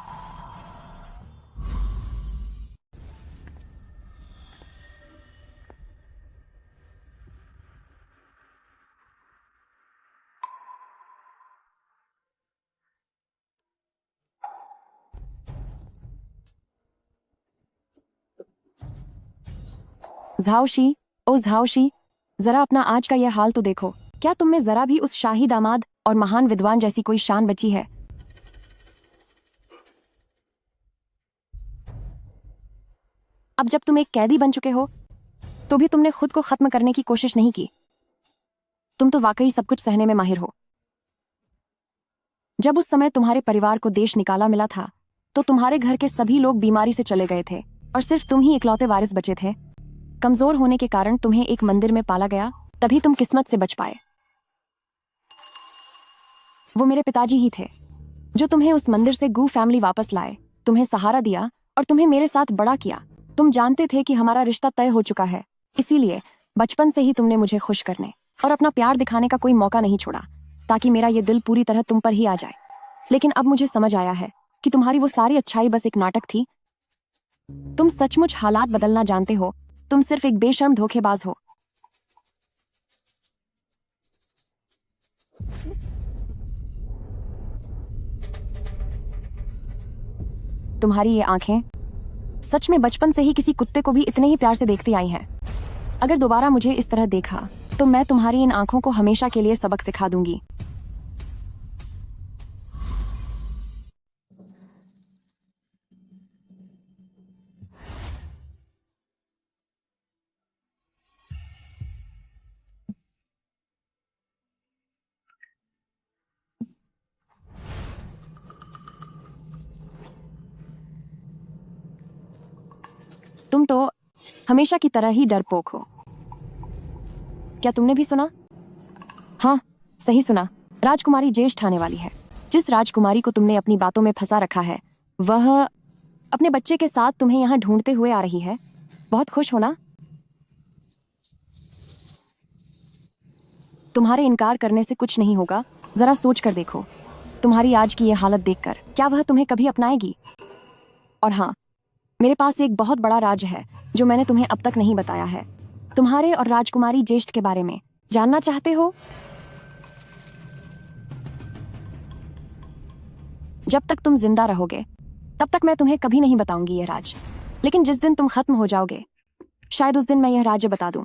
झाओशी, ओ झाओशी, जरा अपना आज का यह हाल तो देखो। क्या तुम में जरा भी उस शाही दामाद और महान विद्वान जैसी कोई शान बची है? अब जब तुम एक कैदी बन चुके हो तो भी तुमने खुद को खत्म करने की कोशिश नहीं की। तुम तो वाकई सब कुछ सहने में माहिर हो। जब उस समय तुम्हारे परिवार को देश निकाला मिला था तो तुम्हारे घर के सभी लोग बीमारी से चले गए थे और सिर्फ तुम ही इकलौते वारिस बचे थे। कमजोर होने के कारण तुम्हें एक मंदिर में पाला गया, तभी तुम किस्मत से बच पाए। वो मेरे पिताजी ही थे जो तुम्हें उस मंदिर से गू फैमिली वापस लाए, तुम्हें सहारा दिया और तुम्हें मेरे साथ बड़ा किया। तुम जानते थे कि हमारा रिश्ता तय हो चुका है, इसीलिए बचपन से ही तुमने मुझे खुश करने और अपना प्यार दिखाने का कोई मौका नहीं छोड़ा ताकि मेरा ये दिल पूरी तरह तुम पर ही आ जाए। लेकिन अब मुझे समझ आया है कि तुम्हारी वो सारी अच्छाई बस एक नाटक थी। तुम सचमुच हालात बदलना जानते हो। तुम सिर्फ एक बेशर्म धोखेबाज हो। तुम्हारी ये आंखें सच में बचपन से ही किसी कुत्ते को भी इतने ही प्यार से देखती आई हैं। अगर दोबारा मुझे इस तरह देखा तो मैं तुम्हारी इन आंखों को हमेशा के लिए सबक सिखा दूंगी। तुम तो हमेशा की तरह ही डरपोक हो। क्या तुमने भी सुना? हाँ, सही सुना। राजकुमारी ज्येष्ठ आने वाली है। जिस राजकुमारी को तुमने अपनी बातों में फंसा रखा है वह अपने बच्चे के साथ तुम्हें यहाँ ढूंढते हुए आ रही है। बहुत खुश हो ना? तुम्हारे इनकार करने से कुछ नहीं होगा। जरा सोच कर देखो, तुम्हारी आज की ये हालत देखकर क्या वह तुम्हें कभी अपनाएगी? और हाँ, मेरे पास एक बहुत बड़ा राज है जो मैंने तुम्हें अब तक नहीं बताया है। तुम्हारे और राजकुमारी ज्येष्ठ के बारे में जानना चाहते हो? जब तक तुम जिंदा रहोगे तब तक मैं तुम्हें कभी नहीं बताऊंगी यह राज, लेकिन जिस दिन तुम खत्म हो जाओगे शायद उस दिन मैं यह राज्य बता दूं।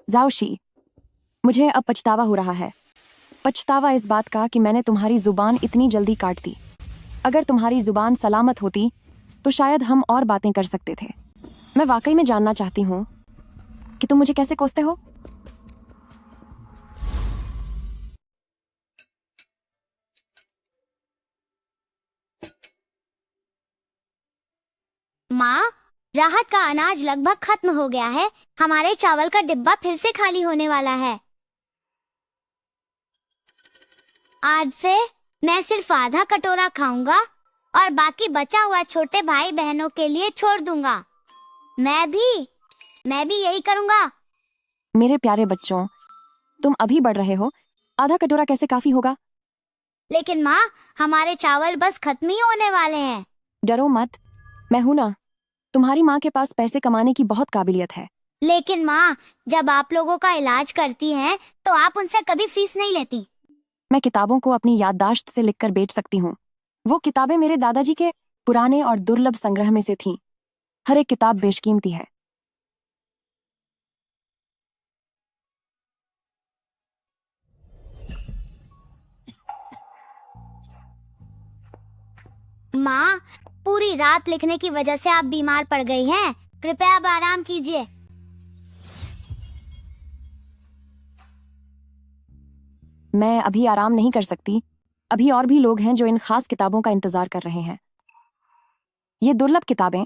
जाओशी, मुझे अब पछतावा हो रहा है। पछतावा इस बात का कि मैंने तुम्हारी जुबान इतनी जल्दी काट दी। अगर तुम्हारी जुबान सलामत होती तो शायद हम और बातें कर सकते थे। मैं वाकई में जानना चाहती हूँ कि तुम मुझे कैसे कोसते हो। माँ, राहत का अनाज लगभग खत्म हो गया है। हमारे चावल का डिब्बा फिर से खाली होने वाला है। आज से मैं सिर्फ आधा कटोरा खाऊंगा और बाकी बचा हुआ छोटे भाई बहनों के लिए छोड़ दूंगा। मैं भी यही करूंगा। मेरे प्यारे बच्चों, तुम अभी बढ़ रहे हो। आधा कटोरा कैसे काफी होगा? लेकिन माँ, हमारे चावल बस खत्म ही होने वाले हैं। डरो मत, मैं हूं ना। तुम्हारी माँ के पास पैसे कमाने की बहुत काबिलियत है। लेकिन माँ, जब आप लोगों का इलाज करती हैं तो आप उनसे कभी फीस नहीं लेती। मैं किताबों को अपनी याददाश्त से लिखकर बेच सकती हूँ। वो किताबें मेरे दादाजी के पुराने और दुर्लभ संग्रह में से थीं। हर एक किताब बेशकीमती है। माँ, पूरी रात लिखने की वजह से आप बीमार पड़ गई हैं। कृपया अब आराम कीजिए। मैं अभी आराम नहीं कर सकती। अभी और भी लोग हैं जो इन खास किताबों का इंतजार कर रहे हैं। ये दुर्लभ किताबें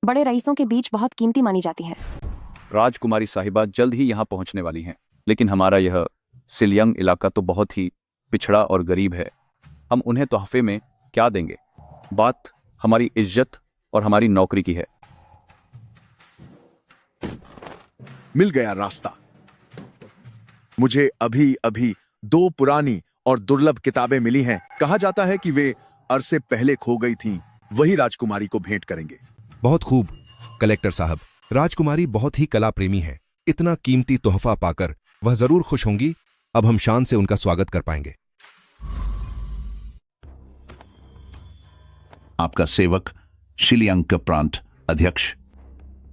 बड़े रईसों के बीच बहुत कीमती मानी जाती हैं। राजकुमारी साहिबा जल्द ही यहाँ पहुँचने वाली हैं, लेकिन हमारा यह सिलियंग इलाका तो बहुत ही पिछड़ा और गरीब है। हम उन्हें तोहफे में क्या देंगे? बात हमारी इज्जत और हमारी नौकरी की है। मिल गया रास्ता। मुझे अभी अभी 2 पुरानी और दुर्लभ किताबें मिली हैं। कहा जाता है कि वे अरसे पहले खो गई थीं। वही राजकुमारी को भेंट करेंगे। बहुत खूब कलेक्टर साहब, राजकुमारी बहुत ही कला प्रेमी है। इतना कीमती तोहफा पाकर वह जरूर खुश होंगी। अब हम शान से उनका स्वागत कर पाएंगे। आपका सेवक शिलियांग का प्रांत अध्यक्ष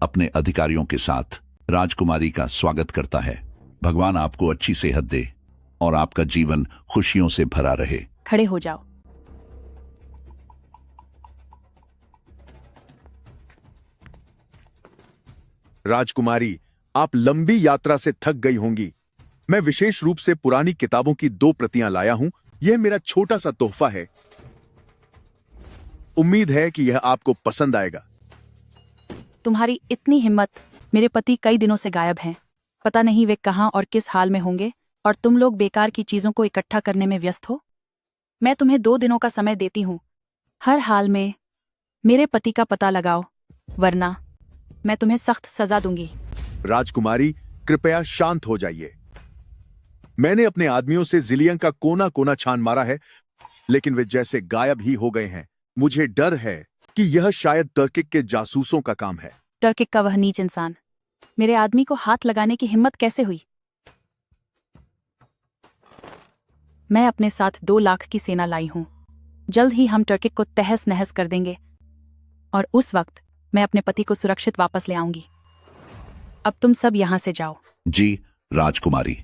अपने अधिकारियों के साथ राजकुमारी का स्वागत करता है। भगवान आपको अच्छी सेहत दे और आपका जीवन खुशियों से भरा रहे। खड़े हो जाओ। राजकुमारी, आप लंबी यात्रा से थक गई होंगी। मैं विशेष रूप से पुरानी किताबों की 2 प्रतियां लाया हूं। यह मेरा छोटा सा तोहफा है। उम्मीद है कि यह आपको पसंद आएगा। तुम्हारी इतनी हिम्मत। मेरे पति कई दिनों से गायब हैं। पता नहीं वे कहाँ और किस हाल में होंगे, और तुम लोग बेकार की चीजों को इकट्ठा करने में व्यस्त हो। मैं तुम्हें 2 दिनों का समय देती हूँ। हर हाल में मेरे पति का पता लगाओ, वरना मैं तुम्हें सख्त सजा दूंगी। राजकुमारी, कृपया शांत हो जाइए। मैंने अपने आदमियों से जिलियंग का कोना कोना छान मारा है, लेकिन वे जैसे गायब ही हो गए हैं। मुझे डर है कि यह शायद टर्किक के जासूसों का काम है। टर्किक का वह नीच इंसान मेरे आदमी को हाथ लगाने की हिम्मत कैसे हुई? मैं अपने साथ 2 लाख की सेना लाई हूं। जल्द ही हम टर्किक को तहस नहस कर देंगे, और उस वक्त मैं अपने पति को सुरक्षित वापस ले आऊंगी। अब तुम सब यहां से जाओ। जी राजकुमारी।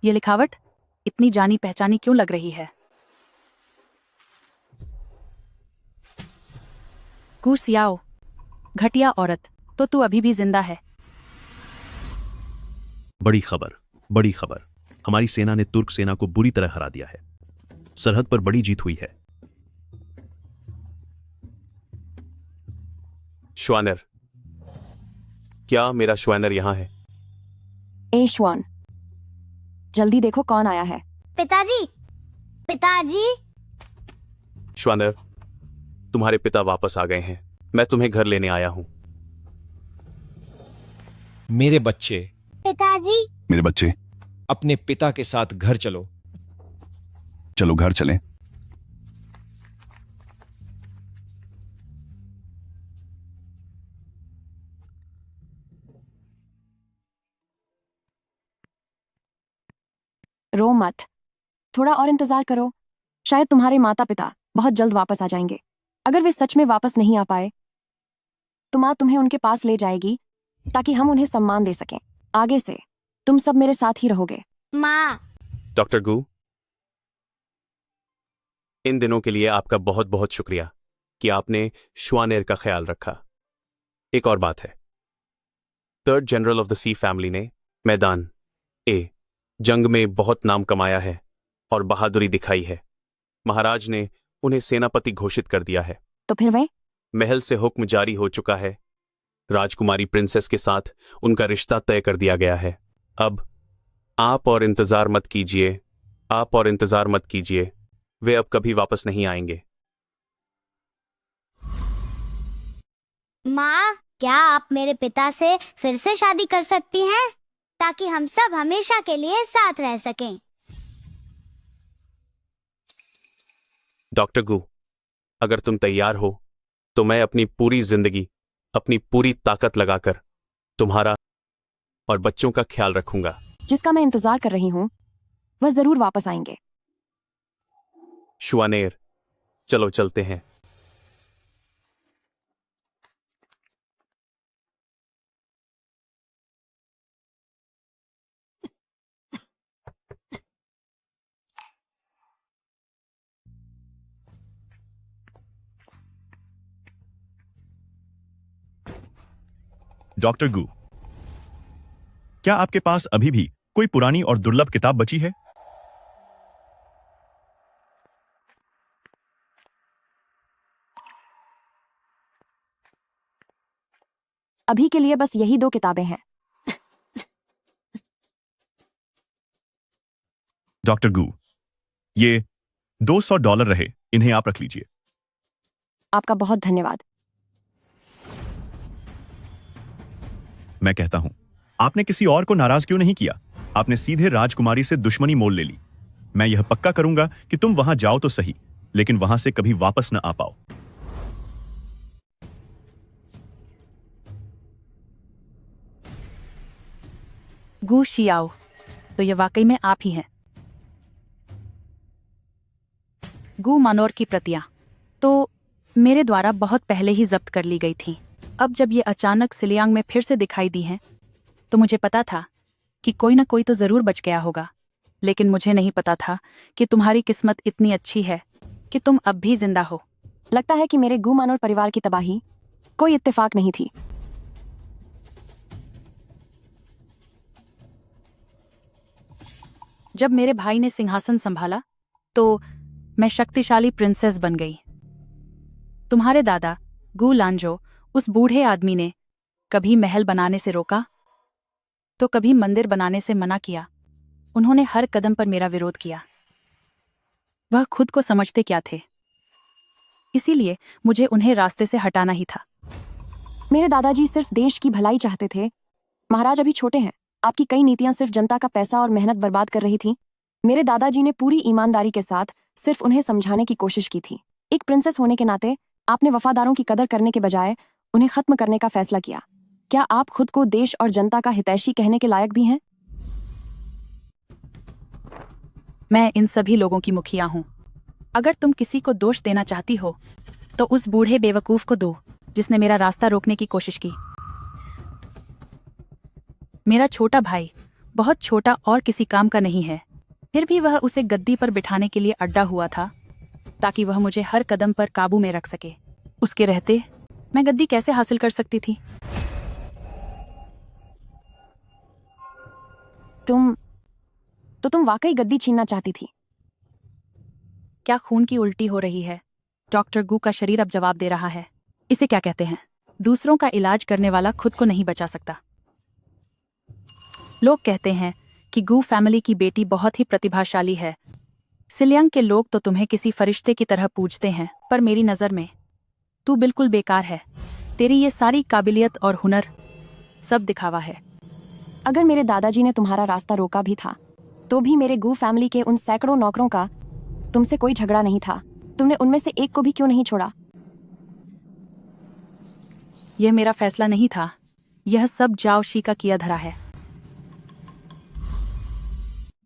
ये लिखावट इतनी जानी पहचानी क्यों लग रही है? कुर्सियाओ, घटिया औरत, तो तू अभी भी जिंदा है। बड़ी खबर, बड़ी खबर। हमारी सेना ने तुर्क सेना को बुरी तरह हरा दिया है। सरहद पर बड़ी जीत हुई है। श्वानर, क्या मेरा श्वानर यहाँ है? ए श्वान, जल्दी देखो कौन आया है। पिताजी, पिताजी। श्वानर, तुम्हारे पिता वापस आ गए हैं। मैं तुम्हें घर लेने आया हूं। मेरे बच्चे, पिताजी। मेरे बच्चे, अपने पिता के साथ घर चलो। चलो घर चलें। रो मत, थोड़ा और इंतजार करो। शायद तुम्हारे माता पिता बहुत जल्द वापस आ जाएंगे। अगर वे सच में वापस नहीं आ पाए तो माँ तुम्हें उनके पास ले जाएगी ताकि हम उन्हें सम्मान दे सकें। आगे से तुम सब मेरे साथ ही रहोगे। माँ। डॉक्टर गू, इन दिनों के लिए आपका बहुत बहुत शुक्रिया कि आपने श्वानेर का ख्याल रखा। एक और बात है, 3rd general of the sea family ने मैदान ए जंग में बहुत नाम कमाया है और बहादुरी दिखाई है। महाराज ने उन्हें सेनापति घोषित कर दिया है। तो फिर वे? महल से हुक्म जारी हो चुका है। राजकुमारी प्रिंसेस के साथ उनका रिश्ता तय कर दिया गया है। अब आप और इंतजार मत कीजिए, आप और इंतजार मत कीजिए। वे अब कभी वापस नहीं आएंगे। माँ, क्या आप मेरे पिता से फिर से शादी कर सकती हैं ताकि हम सब हमेशा के लिए साथ रह सकें? डॉक्टर गू, अगर तुम तैयार हो तो मैं अपनी पूरी जिंदगी, अपनी पूरी ताकत लगाकर तुम्हारा और बच्चों का ख्याल रखूंगा। जिसका मैं इंतजार कर रही हूँ वह जरूर वापस आएंगे। श्वानेर, चलो चलते हैं। डॉक्टर गू, क्या आपके पास अभी भी कोई पुरानी और दुर्लभ किताब बची है? अभी के लिए बस यही 2 किताबें हैं। डॉक्टर गू, ये $200 रहे, इन्हें आप रख लीजिए। आपका बहुत धन्यवाद। मैं कहता हूं, आपने किसी और को नाराज क्यों नहीं किया? आपने सीधे राजकुमारी से दुश्मनी मोल ले ली। मैं यह पक्का करूंगा कि तुम वहां जाओ तो सही, लेकिन वहां से कभी वापस न आ पाओ। गू शियाओ, तो ये वाकई में आप ही हैं। गू मनोर की प्रतियां तो मेरे द्वारा बहुत पहले ही जब्त कर ली गई थी। अब जब ये अचानक सिलियांग में फिर से दिखाई दी हैं, तो मुझे पता था कि कोई ना कोई तो जरूर बच गया होगा। लेकिन मुझे नहीं पता था कि तुम्हारी किस्मत इतनी अच्छी है कि तुम अब भी जिंदा हो। लगता है कि मेरे गू मनोर परिवार की तबाही कोई इत्तेफाक नहीं थी। जब मेरे भाई ने सिंहासन संभाला तो मैं शक्तिशाली प्रिंसेस बन गई। तुम्हारे दादा गू लांजो, उस बूढ़े आदमी ने कभी महल बनाने से रोका तो कभी मंदिर बनाने से मना किया। उन्होंने हर कदम पर मेरा विरोध किया। वह खुद को समझते क्या थे, इसीलिए मुझे उन्हें रास्ते से हटाना ही था। मेरे दादाजी सिर्फ देश की भलाई चाहते थे। महाराज अभी छोटे हैं। आपकी कई नीतियां सिर्फ जनता का पैसा और मेहनत बर्बाद कर रही थीं। मेरे दादाजी ने पूरी ईमानदारी के साथ सिर्फ उन्हें समझाने की कोशिश की थी। एक प्रिंसेस होने के नाते आपने वफादारों की कदर करने के बजाय उन्हें खत्म करने का फैसला किया। क्या आप खुद को देश और जनता का हितैषी कहने के लायक भी हैं? मैं इन सभी लोगों की मुखिया हूं। अगर तुम किसी को दोष देना चाहती हो तो उस बूढ़े बेवकूफ को दो जिसने मेरा रास्ता रोकने की कोशिश की। मेरा छोटा भाई बहुत छोटा और किसी काम का नहीं है, फिर भी वह उसे गद्दी पर बिठाने के लिए अड्डा हुआ था ताकि वह मुझे हर कदम पर काबू में रख सके। उसके रहते मैं गद्दी कैसे हासिल कर सकती थी? तुम तो तुम वाकई गद्दी छीनना चाहती थी। क्या खून की उल्टी हो रही है? डॉक्टर गू का शरीर अब जवाब दे रहा है। इसे क्या कहते हैं? दूसरों का इलाज करने वाला खुद को नहीं बचा सकता। लोग कहते हैं कि गू फैमिली की बेटी बहुत ही प्रतिभाशाली है। सिलियांग के लोग तो तुम्हें किसी फरिश्ते की तरह पूजते हैं, पर मेरी नज़र में तू बिल्कुल बेकार है। तेरी ये सारी काबिलियत और हुनर सब दिखावा है। अगर मेरे दादाजी ने तुम्हारा रास्ता रोका भी था तो भी मेरे गू फैमिली के उन सैकड़ों नौकरों का तुमसे कोई झगड़ा नहीं था। तुमने उनमें से एक को भी क्यों नहीं छोड़ा? यह मेरा फैसला नहीं था। यह सब जाओ शी का किया धरा है।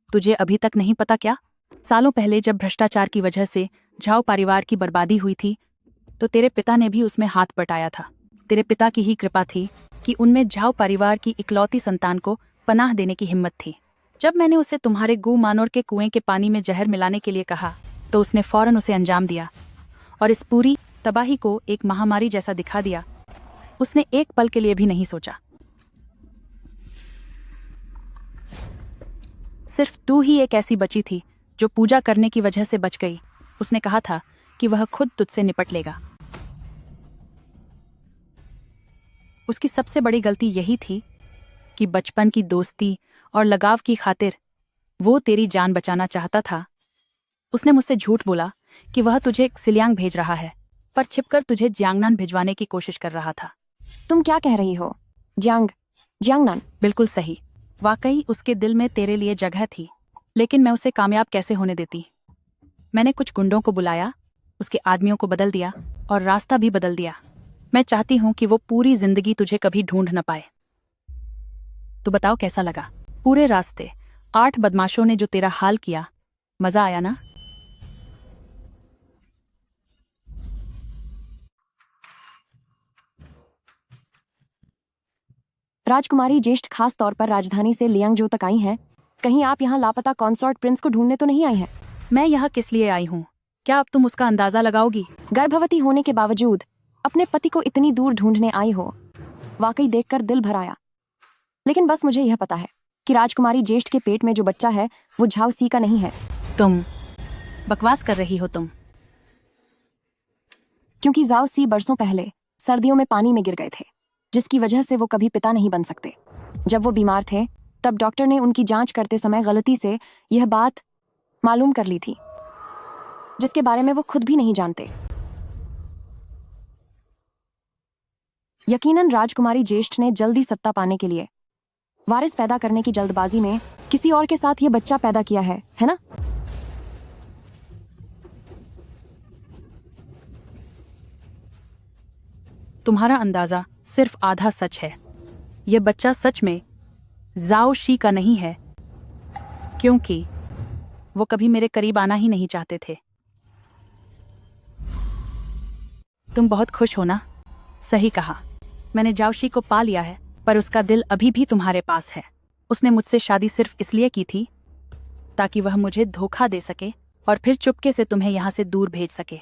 तुझे अभी तक नहीं पता क्या? सालों पहले जब भ्रष्टाचार की वजह से झाओ परिवार की बर्बादी हुई थी तो तेरे पिता ने भी उसमें हाथ बटाया था। तेरे पिता की ही कृपा थी कि उनमें झाओ परिवार की इकलौती संतान को पनाह देने की हिम्मत थी। जब मैंने उसे तुम्हारे गू मानोर के कुएं के पानी में जहर मिलाने के लिए कहा तो उसने फौरन उसे अंजाम दिया और इस पूरी तबाही को एक महामारी जैसा दिखा दिया। उसने एक पल के लिए भी नहीं सोचा। सिर्फ तू ही एक ऐसी बची थी जो पूजा करने की वजह से बच गई। उसने कहा था कि वह खुद तुझसे निपट लेगा। उसकी सबसे बड़ी गलती यही थी कि बचपन की दोस्ती और लगाव की खातिर वो तेरी जान बचाना चाहता था। उसने मुझसे झूठ बोला कि वह तुझे सिलियांग भेज रहा है, पर छिपकर तुझे जियांगनान भिजवाने की कोशिश कर रहा था। तुम क्या कह रही हो? जियांगनान? बिल्कुल सही। वाकई उसके दिल में तेरे लिए जगह थी, लेकिन मैं उसे कामयाब कैसे होने देती? मैंने कुछ गुंडों को बुलाया, उसके आदमियों को बदल दिया और रास्ता भी बदल दिया। मैं चाहती हूँ कि वो पूरी जिंदगी तुझे कभी ढूंढ न पाए। तो बताओ कैसा लगा? पूरे रास्ते 8 बदमाशों ने जो तेरा हाल किया, मजा आया ना? राजकुमारी ज्येष्ठ खास तौर पर राजधानी से लियांगजो तक आई हैं। कहीं आप यहाँ लापता कॉन्सॉर्ट प्रिंस को ढूंढने तो नहीं आई हैं? मैं यहाँ किस लिए आई हूँ? क्या अब तुम उसका अंदाजा लगाओगी? गर्भवती होने के बावजूद अपने पति को इतनी दूर ढूंढने आई हो, वाकई देखकर दिल भर आया। लेकिन बस मुझे यह पता है कि राजकुमारी ज्येष्ठ के पेट में जो बच्चा है वो झाओ सी का नहीं है। तुम बकवास कर रही हो तुम। क्योंकि झाओ सी बरसों पहले सर्दियों में पानी में गिर गए थे, जिसकी वजह से वो कभी पिता नहीं बन सकते। जब वो बीमार थे तब डॉक्टर ने उनकी जांच करते समय गलती से यह बात मालूम कर ली थी, जिसके बारे में वो खुद भी नहीं जानते। यकीनन राजकुमारी ज्येष्ठ ने जल्दी सत्ता पाने के लिए वारिस पैदा करने की जल्दबाजी में किसी और के साथ ये बच्चा पैदा किया है ना? तुम्हारा अंदाजा सिर्फ आधा सच है। यह बच्चा सच में जाओ शी का नहीं है, क्योंकि वो कभी मेरे करीब आना ही नहीं चाहते थे। तुम बहुत खुश हो ना? सही कहा। मैंने जाओशी को पा लिया है, पर उसका दिल अभी भी तुम्हारे पास है। उसने मुझसे शादी सिर्फ इसलिए की थी ताकि वह मुझे धोखा दे सके और फिर चुपके से तुम्हें यहाँ से दूर भेज सके।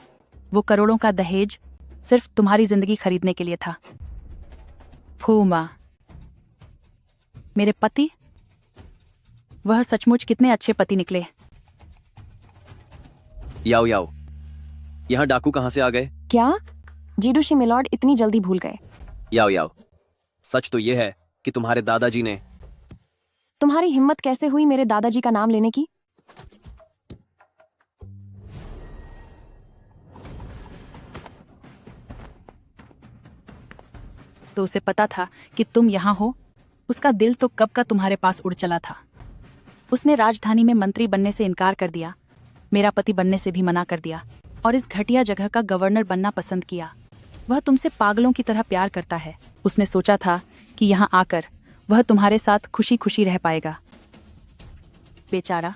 वो करोड़ों का दहेज सिर्फ तुम्हारी जिंदगी खरीदने के लिए था। फूमा, मेरे पति, वह सचमुच कितने अच्छे पति निकले। याओ याओ, यहाँ डाकू कहाँ से आ गए? क्या जीडूशी मिलॉर्ड इतनी जल्दी भूल गए? याओ याओ, सच तो यह है कि तुम्हारे दादाजी ने। तुम्हारी हिम्मत कैसे हुई मेरे दादाजी का नाम लेने की? तो उसे पता था कि तुम यहाँ हो। उसका दिल तो कब का तुम्हारे पास उड़ चला था। उसने राजधानी में मंत्री बनने से इनकार कर दिया, मेरा पति बनने से भी मना कर दिया और इस घटिया जगह का गवर्नर बनना पसंद किया। वह तुमसे पागलों की तरह प्यार करता है। उसने सोचा था कि यहाँ आकर वह तुम्हारे साथ खुशी खुशी रह पाएगा। बेचारा,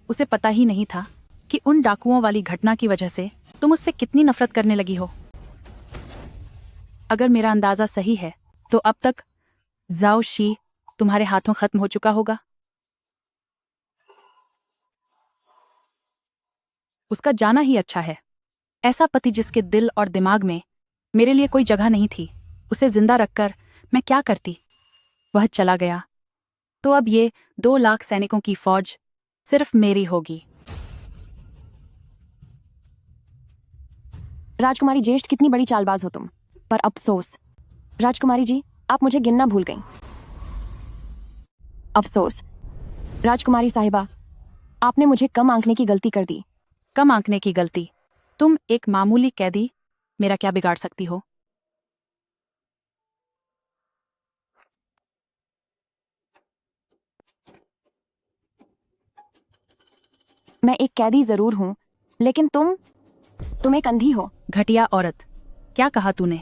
उसे पता ही नहीं था कि उन डाकुओं वाली घटना की वजह से तुम उससे कितनी नफरत करने लगी हो। अगर मेरा अंदाजा सही है तो अब तक जाओ शी तुम्हारे हाथों खत्म हो चुका होगा। उसका जाना ही अच्छा है। ऐसा पति जिसके दिल और दिमाग में मेरे लिए कोई जगह नहीं थी, उसे जिंदा रखकर मैं क्या करती? वह चला गया तो अब ये 2 लाख सैनिकों की फौज सिर्फ मेरी होगी। राजकुमारी ज्येष्ठ, कितनी बड़ी चालबाज हो तुम। पर अफसोस राजकुमारी जी, आप मुझे गिनना भूल गईं। अफसोस राजकुमारी साहिबा, आपने मुझे कम आंकने की गलती कर दी। कम आंकने की गलती? तुम एक मामूली कैदी मेरा क्या बिगाड़ सकती हो? मैं एक कैदी जरूर हूं, लेकिन तुम एक अंधी हो। घटिया औरत, क्या कहा तूने?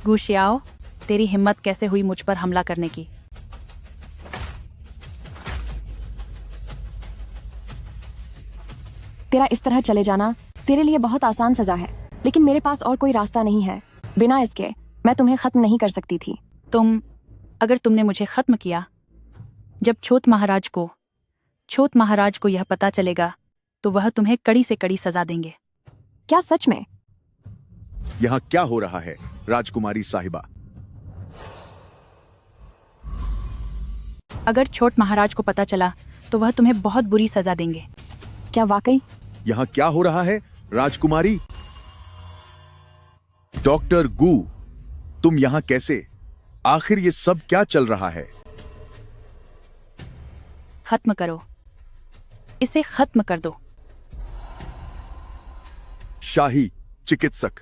गुशियाओ, तेरी हिम्मत कैसे हुई मुझ पर हमला करने की? तेरा इस तरह चले जाना तेरे लिए बहुत आसान सजा है, लेकिन मेरे पास और कोई रास्ता नहीं है। बिना इसके मैं तुम्हें खत्म नहीं कर सकती थी। अगर तुमने मुझे खत्म किया, जब छोट महाराज को यह पता चलेगा तो वह तुम्हें कड़ी से कड़ी सजा देंगे। क्या सच में? यहाँ क्या हो रहा है राजकुमारी साहिबा? अगर छोट महाराज को पता चला तो वह तुम्हें बहुत बुरी सजा देंगे। क्या वाकई? यहाँ क्या हो रहा है राजकुमारी? डॉक्टर गू, तुम यहाँ कैसे? आखिर ये सब क्या चल रहा है? खत्म करो इसे, खत्म कर दो। शाही चिकित्सक,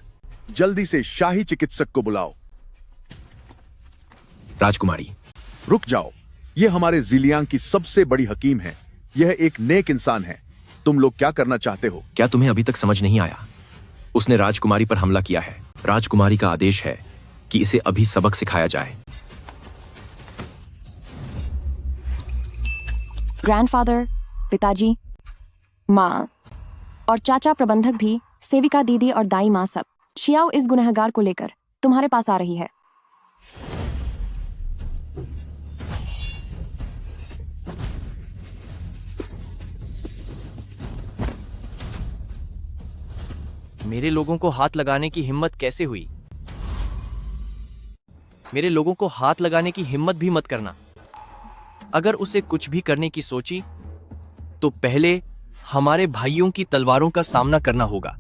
जल्दी से शाही चिकित्सक को बुलाओ। राजकुमारी, रुक जाओ, ये हमारे जिलियांग की सबसे बड़ी हकीम है। यह एक नेक इंसान है। तुम लोग क्या करना चाहते हो? क्या तुम्हें अभी तक समझ नहीं आया? उसने राजकुमारी पर हमला किया है। राजकुमारी का आदेश है कि इसे अभी सबक सिखाया जाए। ग्रैंडफादर, पिताजी, माँ और चाचा प्रबंधक भी, सेविका दीदी और दाई माँ, सब शियाओ इस गुनहगार को लेकर तुम्हारे पास आ रही है। मेरे लोगों को हाथ लगाने की हिम्मत कैसे हुई? मेरे लोगों को हाथ लगाने की हिम्मत भी मत करना। अगर उसे कुछ भी करने की सोची तो पहले हमारे भाइयों की तलवारों का सामना करना होगा।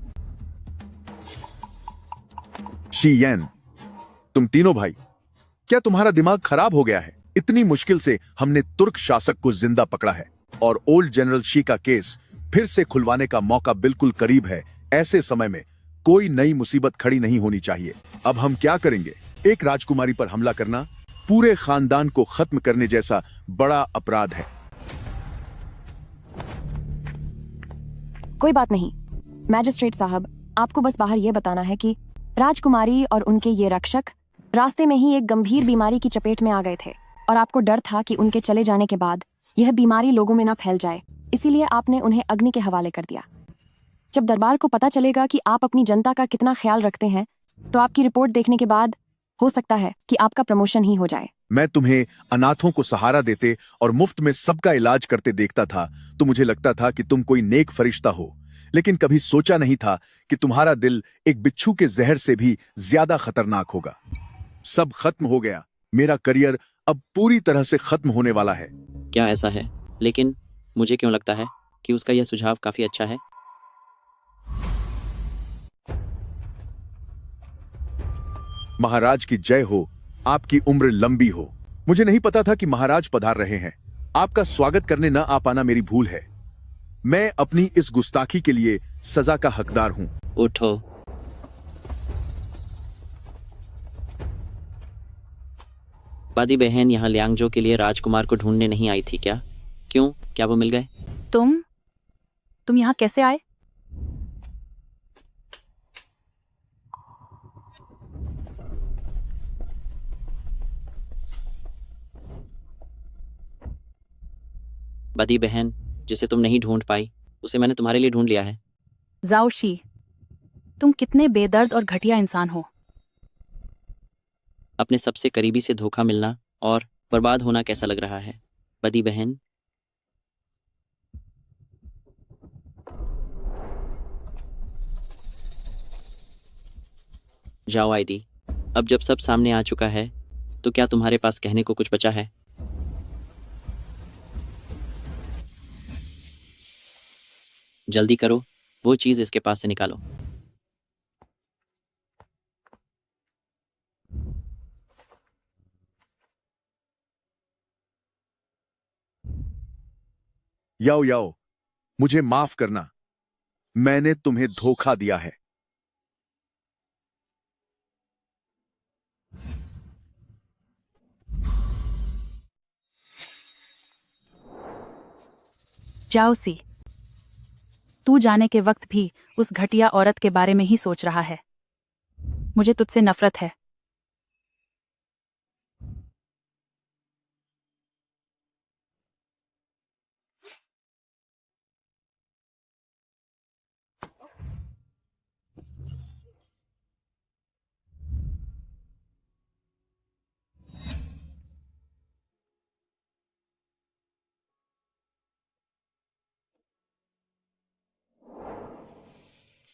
शी यैन, तुम तीनों भाई, क्या तुम्हारा दिमाग खराब हो गया है? इतनी मुश्किल से हमने तुर्क शासक को जिंदा पकड़ा है और ओल्ड जनरल शी का केस फिर से खुलवाने का मौका बिल्कुल करीब है। ऐसे समय में कोई नई मुसीबत खड़ी नहीं होनी चाहिए। अब हम क्या करेंगे? एक राजकुमारी पर हमला करना पूरे खानदान को खत्म करने जैसा बड़ा अपराध है। कोई बात नहीं मैजिस्ट्रेट साहब, आपको बस बाहर यह बताना है कि राजकुमारी और उनके ये रक्षक रास्ते में ही एक गंभीर बीमारी की चपेट में आ गए थे और आपको डर था कि उनके चले जाने के बाद यह बीमारी लोगों में न फैल जाए, इसीलिए आपने उन्हें अग्नि के हवाले कर दिया। जब दरबार को पता चलेगा कि आप अपनी जनता का कितना ख्याल रखते हैं, तो आपकी रिपोर्ट देखने के बाद हो सकता है कि आपका प्रमोशन ही हो जाए। मैं तुम्हें अनाथों को सहारा देते और मुफ्त में सबका इलाज करते देखता था तो मुझे लगता था कि तुम कोई नेक फरिश्ता हो, लेकिन कभी सोचा नहीं था कि तुम्हारा दिल एक बिच्छू के जहर से भी ज्यादा खतरनाक होगा। सब खत्म हो गया। मेरा करियर अब पूरी तरह से खत्म होने वाला है। क्या ऐसा है? लेकिन मुझे क्यों लगता है कि उसका यह सुझाव काफी अच्छा है। महाराज की जय हो, आपकी उम्र लंबी हो। मुझे नहीं पता था कि महाराज पधार रहे हैं। आपका स्वागत करने न आ पाना मेरी भूल है। मैं अपनी इस गुस्ताखी के लिए सजा का हकदार हूं। उठो। बादी बहन यहाँ लियांगजो के लिए राजकुमार को ढूंढने नहीं आई थी क्या? क्यों, क्या वो मिल गए? तुम यहाँ कैसे आए? बदी बहन जिसे तुम नहीं ढूंढ पाई, उसे मैंने तुम्हारे लिए ढूंढ लिया है। जाओ शी, तुम कितने बेदर्द और घटिया इंसान हो। अपने सबसे करीबी से धोखा मिलना और बर्बाद होना कैसा लग रहा है बदी बहन? जाओ आईडी। अब जब सब सामने आ चुका है तो क्या तुम्हारे पास कहने को कुछ बचा है? जल्दी करो, वो चीज इसके पास से निकालो। याओ याओ, मुझे माफ करना, मैंने तुम्हें धोखा दिया है। जाओ सी, तू जाने के वक्त भी उस घटिया औरत के बारे में ही सोच रहा है। मुझे तुझसे नफरत है।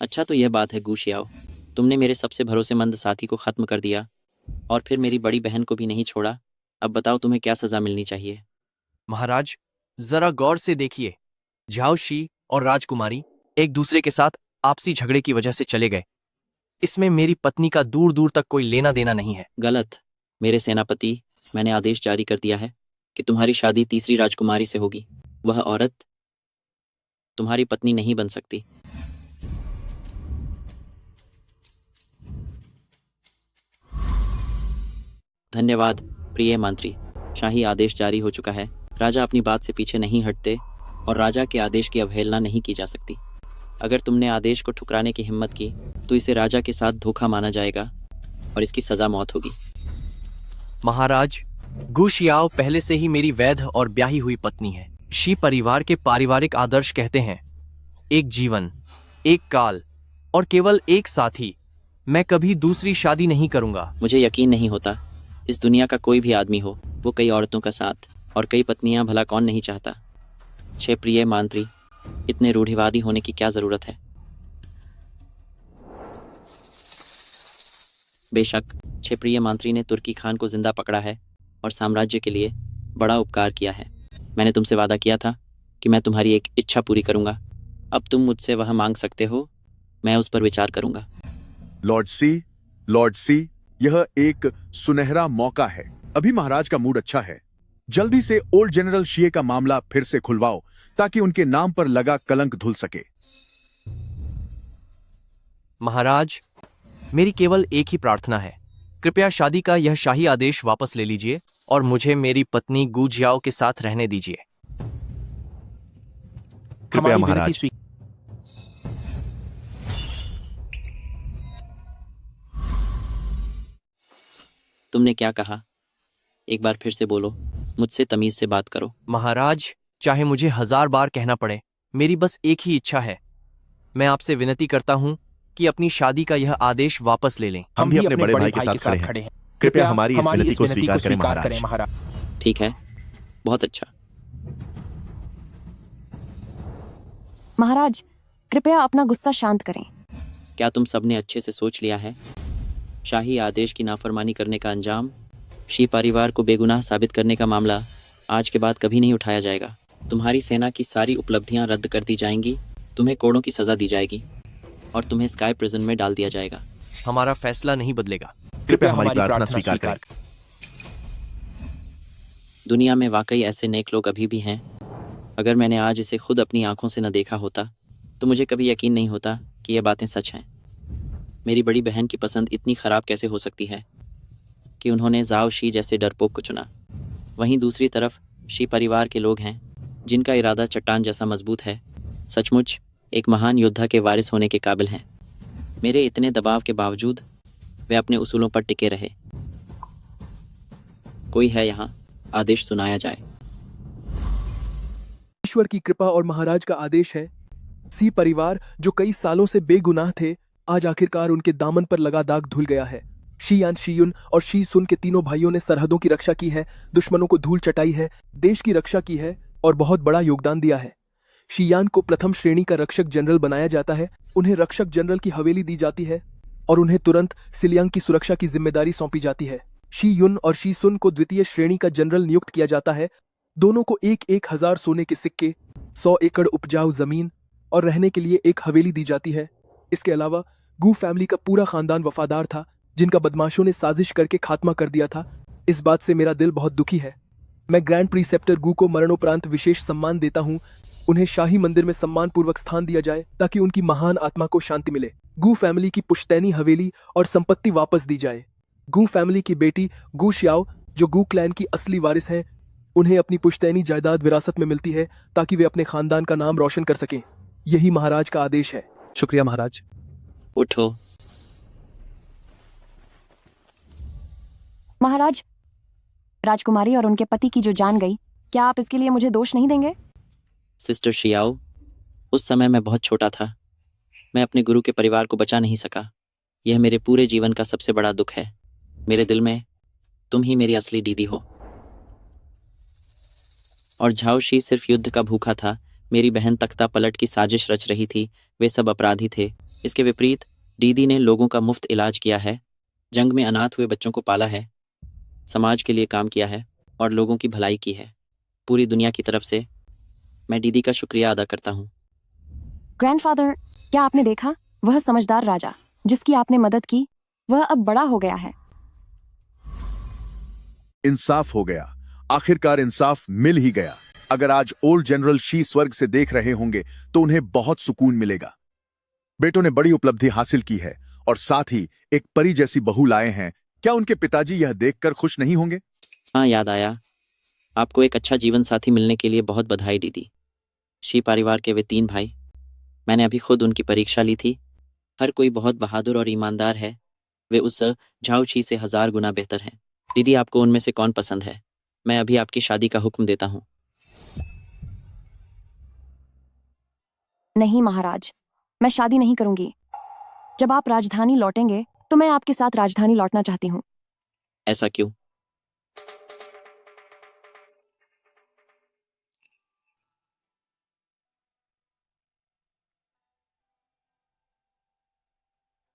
अच्छा तो यह बात है गूशियाओ, तुमने मेरे सबसे भरोसेमंद साथी को खत्म कर दिया और फिर मेरी बड़ी बहन को भी नहीं छोड़ा। अब बताओ तुम्हें क्या सजा मिलनी चाहिए? महाराज, जरा गौर से देखिए। झाओ शी और राजकुमारी एक दूसरे के साथ आपसी झगड़े की वजह से चले गए। इसमें मेरी पत्नी का दूर दूर तक कोई लेना देना नहीं है। गलत। मेरे सेनापति, मैंने आदेश जारी कर दिया है कि तुम्हारी शादी तीसरी राजकुमारी से होगी। वह औरत तुम्हारी पत्नी नहीं बन सकती। धन्यवाद प्रिय मंत्री, शाही आदेश जारी हो चुका है। राजा अपनी बात से पीछे नहीं हटते और राजा के आदेश की अवहेलना नहीं की जा सकती। अगर तुमने आदेश को ठुकराने की हिम्मत की तो इसे राजा के साथ धोखा माना जाएगा और इसकी सजा मौत होगी। महाराज, गु शियाओ पहले से ही मेरी वैध और ब्याही हुई पत्नी है। शी परिवार के पारिवारिक आदर्श कहते हैं, एक जीवन, एक काल और केवल एक साथी। मैं कभी दूसरी शादी नहीं करूंगा। मुझे यकीन नहीं होता, इस दुनिया का कोई भी आदमी हो, वो कई औरतों का साथ और कई पत्नियां भला कौन नहीं चाहता। छे प्रिय मंत्री, इतने रूढ़िवादी होने की क्या जरूरत है? बेशक छे प्रिय मंत्री ने तुर्की खान को जिंदा पकड़ा है और साम्राज्य के लिए बड़ा उपकार किया है। मैंने तुमसे वादा किया था कि मैं तुम्हारी एक इच्छा पूरी करूंगा। अब तुम मुझसे वह मांग सकते हो, मैं उस पर विचार करूंगा। लॉर्ड सी, यह एक सुनहरा मौका है। अभी महाराज का मूड अच्छा है। जल्दी से ओल्ड जनरल शिये का मामला फिर से खुलवाओ ताकि उनके नाम पर लगा कलंक धुल सके। महाराज, मेरी केवल एक ही प्रार्थना है, कृपया शादी का यह शाही आदेश वापस ले लीजिए और मुझे मेरी पत्नी गु जियाओ के साथ रहने दीजिए। कृपया महाराज। तुमने क्या कहा? एक बार फिर से बोलो, मुझसे तमीज से बात करो। महाराज, चाहे मुझे 1000 बार कहना पड़े, मेरी बस एक ही इच्छा है। मैं आपसे विनती करता हूं कि अपनी शादी का यह आदेश वापस ले लें। हम भी अपने बड़े भाई के साथ खड़े हैं। कृपया हमारी इस विनती को स्वीकार करें महाराज। ठीक है, बहुत अच्छा। महाराज, कृपया अपना गुस्सा शांत करें। क्या तुम सबने अच्छे से सोच लिया है? शाही आदेश की नाफरमानी करने का अंजाम, शी परिवार को बेगुनाह साबित करने का मामला आज के बाद कभी नहीं उठाया जाएगा। तुम्हारी सेना की सारी उपलब्धियां रद्द कर दी जाएंगी, तुम्हें कोड़ों की सजा दी जाएगी और तुम्हें स्काई प्रिजन में डाल दिया जाएगा। हमारा फैसला नहीं बदलेगा। कृपया हमारी प्रार्थना स्वीकार करें। दुनिया में वाकई ऐसे नेक लोग अभी भी हैं। अगर मैंने आज इसे खुद अपनी आंखों से न देखा होता तो मुझे कभी यकीन नहीं होता कि ये बातें सच हैं। मेरी बड़ी बहन की पसंद इतनी ख़राब कैसे हो सकती है कि उन्होंने जाओ शी जैसे डरपोक को चुना। वहीं दूसरी तरफ शी परिवार के लोग हैं जिनका इरादा चट्टान जैसा मजबूत है, सचमुच एक महान योद्धा के वारिस होने के काबिल हैं। मेरे इतने दबाव के बावजूद वे अपने उसूलों पर टिके रहे। कोई है यहाँ? आदेश सुनाया जाए। ईश्वर की कृपा और महाराज का आदेश है। सी परिवार जो कई सालों से बेगुनाह थे, आज आखिरकार उनके दामन पर लगा दाग धुल गया है। शीयान, शीयुन और शी सुन के तीनों भाइयों ने सरहदों की रक्षा की है, दुश्मनों को धूल चटाई है, देश की रक्षा की है और बहुत बड़ा योगदान दिया है। शीयान को प्रथम श्रेणी का रक्षक जनरल बनाया जाता है, उन्हें रक्षक जनरल की हवेली दी जाती है। और उन्हें तुरंत सिलियांग की सुरक्षा की जिम्मेदारी सौंपी जाती है। शी युन और शी सुन को द्वितीय श्रेणी का जनरल नियुक्त किया जाता है। दोनों को 1,000 सोने के सिक्के, 100 एकड़ उपजाऊ जमीन और रहने के लिए एक हवेली दी जाती है। इसके अलावा गू फैमिली का पूरा खानदान वफादार था, जिनका बदमाशों ने साजिश करके खात्मा कर दिया था। इस बात से मेरा दिल बहुत दुखी है। मैं ग्रैंड प्रीसेप्टर गू को मरणोपरांत विशेष सम्मान देता हूँ। उन्हें शाही मंदिर में सम्मानपूर्वक स्थान दिया जाए ताकि उनकी महान आत्मा को शांति मिले। गू फैमिली की पुश्तैनी हवेली और संपत्ति वापस दी जाए। गू फैमिली की बेटी गू श्याओ, जो गू क्लैन की असली वारिस हैं, उन्हें अपनी पुश्तैनी जायदाद विरासत में मिलती है ताकि वे अपने खानदान का नाम रोशन कर सकें। यही महाराज का आदेश है। शुक्रिया महाराज। उठो। महाराज, राजकुमारी और उनके पति की जो जान गई, क्या आप इसके लिए मुझे दोष नहीं देंगे? सिस्टर शियाओ, उस समय मैं बहुत छोटा था। मैं अपने गुरु के परिवार को बचा नहीं सका। यह मेरे पूरे जीवन का सबसे बड़ा दुख है। मेरे दिल में तुम ही मेरी असली दीदी हो। और झाओशी सिर्फ युद्ध का भूखा था। मेरी बहन तख्ता पलट की साजिश रच रही थी। वे सब अपराधी थे। इसके विपरीत दीदी ने लोगों का मुफ्त इलाज किया है, जंग में अनाथ हुए बच्चों को पाला है, समाज के लिए काम किया है और लोगों की भलाई की है। पूरी दुनिया की तरफ से मैं दीदी का शुक्रिया अदा करता हूँ। ग्रैंडफादर, क्या आपने देखा? वह समझदार राजा जिसकी आपने मदद की, वह अब बड़ा हो गया है। इंसाफ हो गया। आखिरकार इंसाफ मिल ही गया। अगर आज ओल्ड जनरल शी स्वर्ग से देख रहे होंगे तो उन्हें बहुत सुकून मिलेगा। बेटों ने बड़ी उपलब्धि हासिल की है और साथ ही एक परी जैसी बहू लाए हैं। क्या उनके पिताजी यह देखकर खुश नहीं होंगे? हाँ, याद आया। आपको एक अच्छा जीवन साथी मिलने के लिए बहुत बधाई दीदी। शी परिवार के वे 3 भाई, मैंने अभी खुद उनकी परीक्षा ली थी। हर कोई बहुत बहादुर और ईमानदार है। वे उस झाओ शी से 1000 गुना बेहतर हैं। दीदी, आपको उनमें से कौन पसंद है? मैं अभी आपकी शादी का हुक्म देता हूँ। नहीं महाराज, मैं शादी नहीं करूंगी। जब आप राजधानी लौटेंगे तो मैं आपके साथ राजधानी लौटना चाहती हूँ। ऐसा क्यों?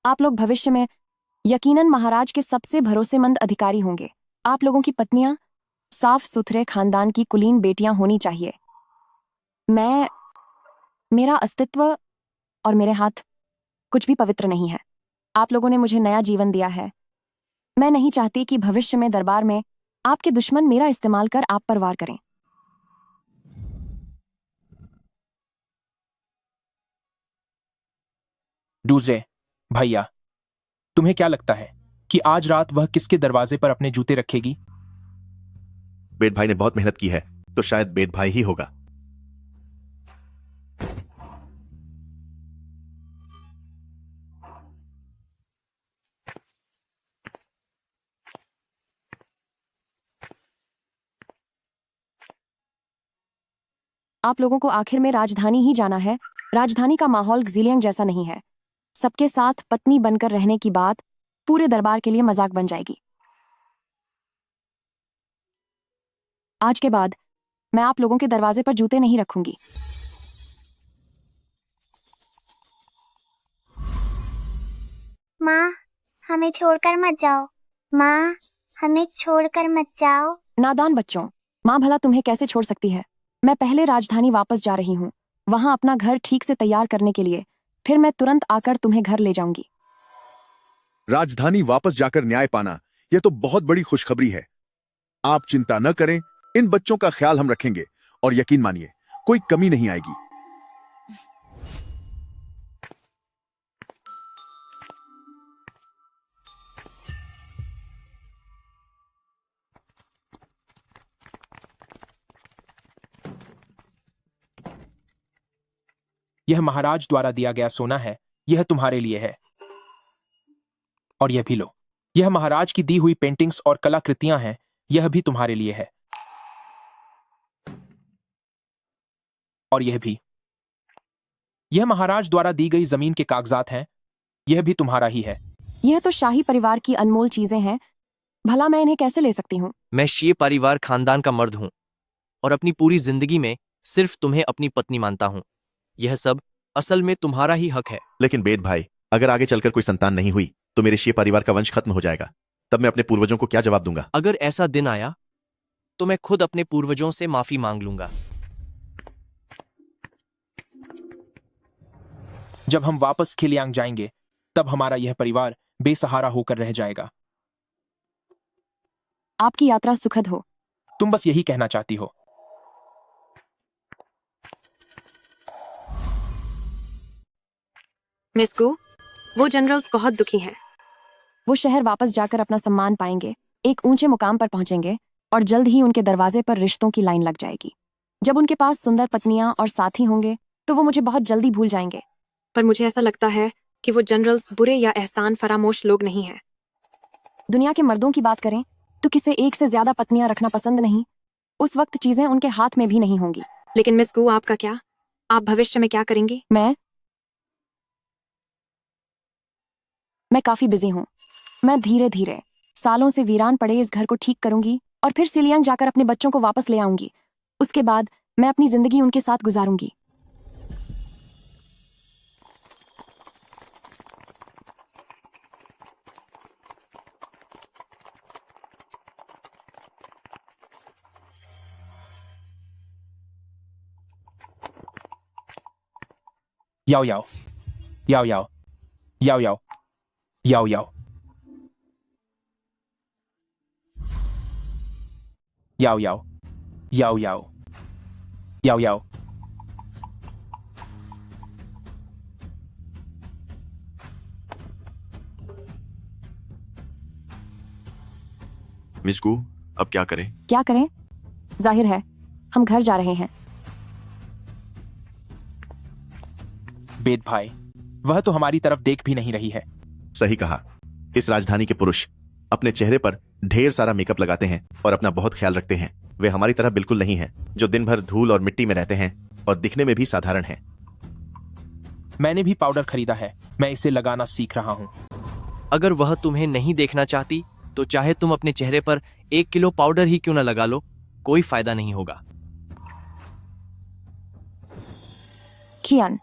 आप लोग भविष्य में यकीनन महाराज के सबसे भरोसेमंद अधिकारी होंगे। आप लोगों की पत्नियां साफ सुथरे खानदान की कुलीन बेटियां होनी चाहिए। मेरा अस्तित्व और मेरे हाथ कुछ भी पवित्र नहीं है। आप लोगों ने मुझे नया जीवन दिया है। मैं नहीं चाहती कि भविष्य में दरबार में आपके दुश्मन मेरा इस्तेमाल कर आप पर वार करें। दूसरे भैया, तुम्हें क्या लगता है कि आज रात वह किसके दरवाजे पर अपने जूते रखेगी? बेद भाई ने बहुत मेहनत की है, तो शायद बेद भाई ही होगा। आप लोगों को आखिर में राजधानी ही जाना है। राजधानी का माहौल ज़िलियांग जैसा नहीं है। सबके साथ पत्नी बनकर रहने की बात पूरे दरबार के लिए मजाक बन जाएगी। आज के बाद मैं आप लोगों के दरवाजे पर जूते नहीं रखूंगी। माँ, हमें छोड़कर मत जाओ। माँ, हमें छोड़कर मत जाओ। नादान बच्चों, माँ भला तुम्हें कैसे छोड़ सकती है? मैं पहले राजधानी वापस जा रही हूँ, वहां अपना घर ठीक से तैयार करने के लिए। फिर मैं तुरंत आकर तुम्हें घर ले जाऊंगी। राजधानी वापस जाकर न्याय पाना, यह तो बहुत बड़ी खुशखबरी है। आप चिंता न करें, इन बच्चों का ख्याल हम रखेंगे और यकीन मानिए कोई कमी नहीं आएगी। यह महाराज द्वारा दिया गया सोना है। यह तुम्हारे लिए है। और यह भी लो। यह महाराज की दी हुई पेंटिंग्स और कलाकृतियां हैं। यह भी तुम्हारे लिए है। और यह भी। यह महाराज द्वारा दी गई जमीन के कागजात हैं। यह भी तुम्हारा ही है। यह तो शाही परिवार की अनमोल चीजें हैं। भला मैं इन्हें कैसे ले सकती हूँ? मैं शी परिवार खानदान का मर्द हूँ और अपनी पूरी जिंदगी में सिर्फ तुम्हें अपनी पत्नी मानता हूँ। यह सब असल में तुम्हारा ही हक है। लेकिन बेद भाई, अगर आगे चलकर कोई संतान नहीं हुई तो मेरे शी परिवार का वंश खत्म हो जाएगा। तब मैं अपने पूर्वजों को क्या जवाब दूंगा? अगर ऐसा दिन आया तो मैं खुद अपने पूर्वजों से माफी मांग लूंगा। जब हम वापस खिलियांग जाएंगे तब हमारा यह परिवार बेसहारा होकर रह जाएगा। आपकी यात्रा सुखद हो। तुम बस यही कहना चाहती हो। मिस गो, वो जनरल्स बहुत दुखी हैं। वो शहर वापस जाकर अपना सम्मान पाएंगे, एक ऊंचे मुकाम पर पहुंचेंगे और जल्द ही उनके दरवाजे पर रिश्तों की लाइन लग जाएगी। जब उनके पास सुंदर पत्नियां और साथी होंगे तो वो मुझे बहुत जल्दी भूल जाएंगे। पर मुझे ऐसा लगता है कि वो जनरल्स बुरे या एहसान फरामोश लोग नहीं हैं। दुनिया के मर्दों की बात करें तो किसे एक से ज्यादा पत्नियां रखना पसंद नहीं। उस वक्त चीजें उनके हाथ में भी नहीं होंगी। लेकिन मिस गू, आपका क्या? आप भविष्य में क्या करेंगी? मैं काफी बिजी हूँ। मैं धीरे धीरे सालों से वीरान पड़े इस घर को ठीक करूंगी और फिर सिलियांग जाकर अपने बच्चों को वापस ले आऊंगी। उसके बाद मैं अपनी जिंदगी उनके साथ गुजारूंगी। याओ याओ याओ याओ याओ याओ याओ याओ याओ याओ याओ याओ याओ याओ। मिस गू, अब क्या करें? क्या करें? जाहिर है हम घर जा रहे हैं। बेद भाई, वह तो हमारी तरफ देख भी नहीं रही है। सही कहा। इस राजधानी के पुरुष अपने चेहरे पर ढेर सारा मेकअप लगाते हैं और अपना बहुत ख्याल रखते हैं। वे हमारी तरह बिल्कुल नहीं हैं, जो दिन भर धूल और मिट्टी में रहते हैं और दिखने में भी साधारण हैं। मैंने भी पाउडर खरीदा है, मैं इसे लगाना सीख रहा हूँ। अगर वह तुम्हें नहीं देखना चाहती तो चाहे तुम अपने चेहरे पर 1 किलो पाउडर ही क्यों न लगा लो, कोई फायदा नहीं होगा। कियान,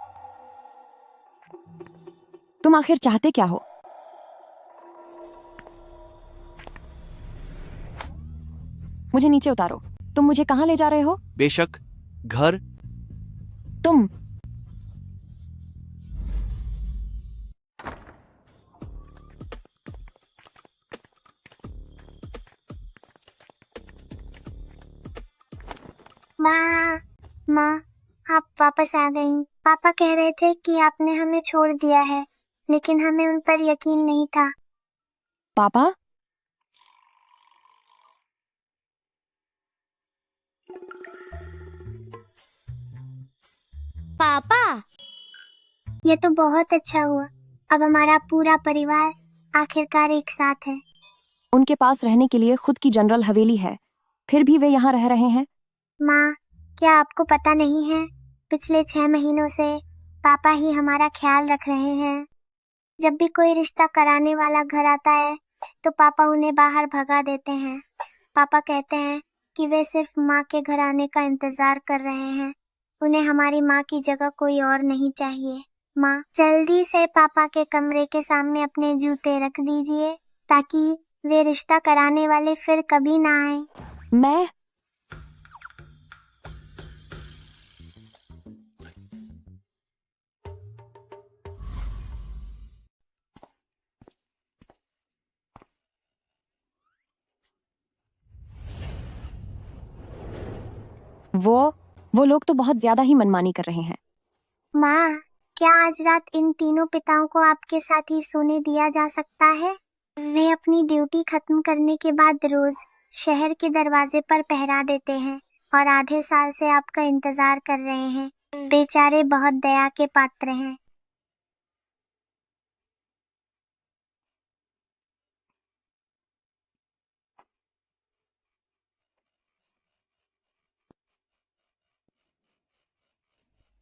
तुम आखिर चाहते क्या हो? मुझे नीचे उतारो। तुम मुझे कहां ले जा रहे हो? बेशक, घर। तुम माँ, आप वापस आ गईं। पापा कह रहे थे कि आपने हमें छोड़ दिया है, लेकिन हमें उन पर यकीन नहीं था। पापा? पापा, ये तो बहुत अच्छा हुआ। अब हमारा पूरा परिवार आखिरकार एक साथ है। उनके पास रहने के लिए खुद की जनरल हवेली है, फिर भी वे यहाँ रह रहे हैं। माँ, क्या आपको पता नहीं है, पिछले 6 महीनों से पापा ही हमारा ख्याल रख रहे हैं। जब भी कोई रिश्ता कराने वाला घर आता है तो पापा उन्हें बाहर भगा देते हैं। पापा कहते हैं कि वे सिर्फ माँ के घर आने का इंतजार कर रहे हैं। उन्हें हमारी माँ की जगह कोई और नहीं चाहिए। माँ, जल्दी से पापा के कमरे के सामने अपने जूते रख दीजिए ताकि वे रिश्ता कराने वाले फिर कभी ना आए। मैं वो लोग तो बहुत ज्यादा ही मनमानी कर रहे हैं। माँ, क्या आज रात इन तीनों पिताओं को आपके साथ ही सोने दिया जा सकता है? वे अपनी ड्यूटी खत्म करने के बाद रोज शहर के दरवाजे पर पहरा देते हैं और आधे साल से आपका इंतजार कर रहे हैं। बेचारे बहुत दया के पात्र हैं।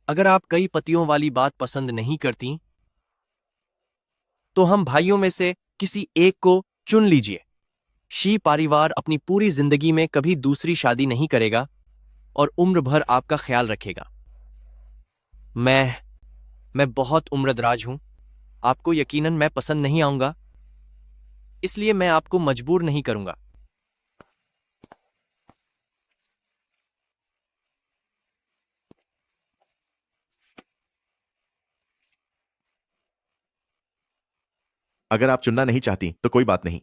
अगर आप कई पतियों वाली बात पसंद नहीं करती तो हम भाइयों में से किसी एक को चुन लीजिए। शी परिवार अपनी पूरी जिंदगी में कभी दूसरी शादी नहीं करेगा और उम्र भर आपका ख्याल रखेगा। मैं बहुत उम्रदराज हूं। आपको यकीनन मैं पसंद नहीं आऊंगा, इसलिए मैं आपको मजबूर नहीं करूंगा। अगर आप चुनना नहीं चाहती तो कोई बात नहीं,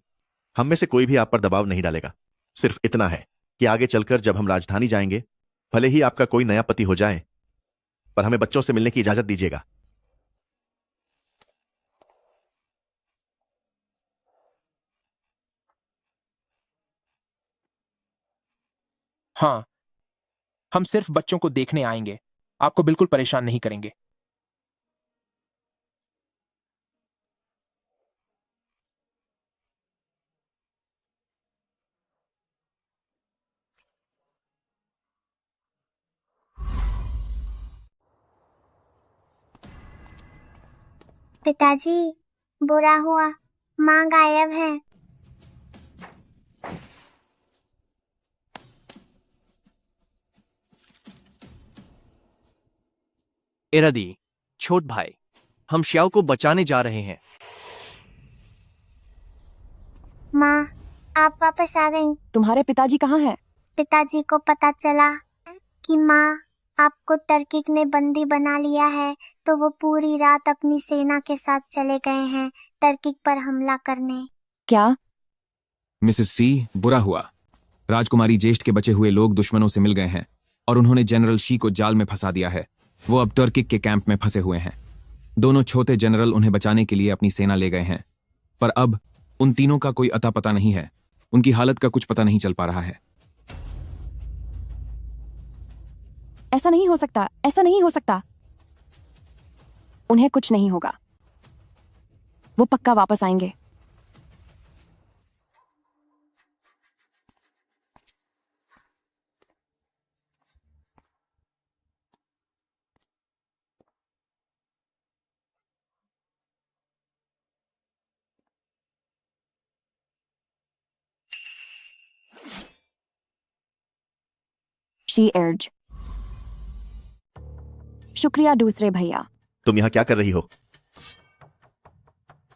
हम में से कोई भी आप पर दबाव नहीं डालेगा। सिर्फ इतना है कि आगे चलकर जब हम राजधानी जाएंगे, भले ही आपका कोई नया पति हो जाए, पर हमें बच्चों से मिलने की इजाजत दीजिएगा। हाँ, हम सिर्फ बच्चों को देखने आएंगे, आपको बिल्कुल परेशान नहीं करेंगे। पिताजी, बुरा हुआ, माँ गायब है। एरादी, छोट भाई, हम श्याओ को बचाने जा रहे हैं। माँ, आप वापस आ गईं। तुम्हारे पिताजी कहाँ हैं? पिताजी को पता चला कि माँ आपको टर्किक ने बंदी बना लिया है, तो वो पूरी रात अपनी सेना के साथ चले गए हैं टर्किक पर हमला करने। क्या? मिसेस सी, बुरा हुआ। राजकुमारी ज्येष्ठ के बचे हुए लोग दुश्मनों से मिल गए हैं और उन्होंने जनरल शी को जाल में फंसा दिया है। वो अब टर्किक के कैंप में फंसे हुए हैं। दोनों छोटे जनरल उन्हें बचाने के लिए अपनी सेना ले गए हैं, पर अब उन तीनों का कोई अता पता नहीं है। उनकी हालत का कुछ पता नहीं चल पा रहा है। ऐसा नहीं हो सकता, ऐसा नहीं हो सकता। उन्हें कुछ नहीं होगा, वो पक्का वापस आएंगे। शी एर्ज। शुक्रिया दूसरे भैया। तुम यहाँ क्या कर रही हो?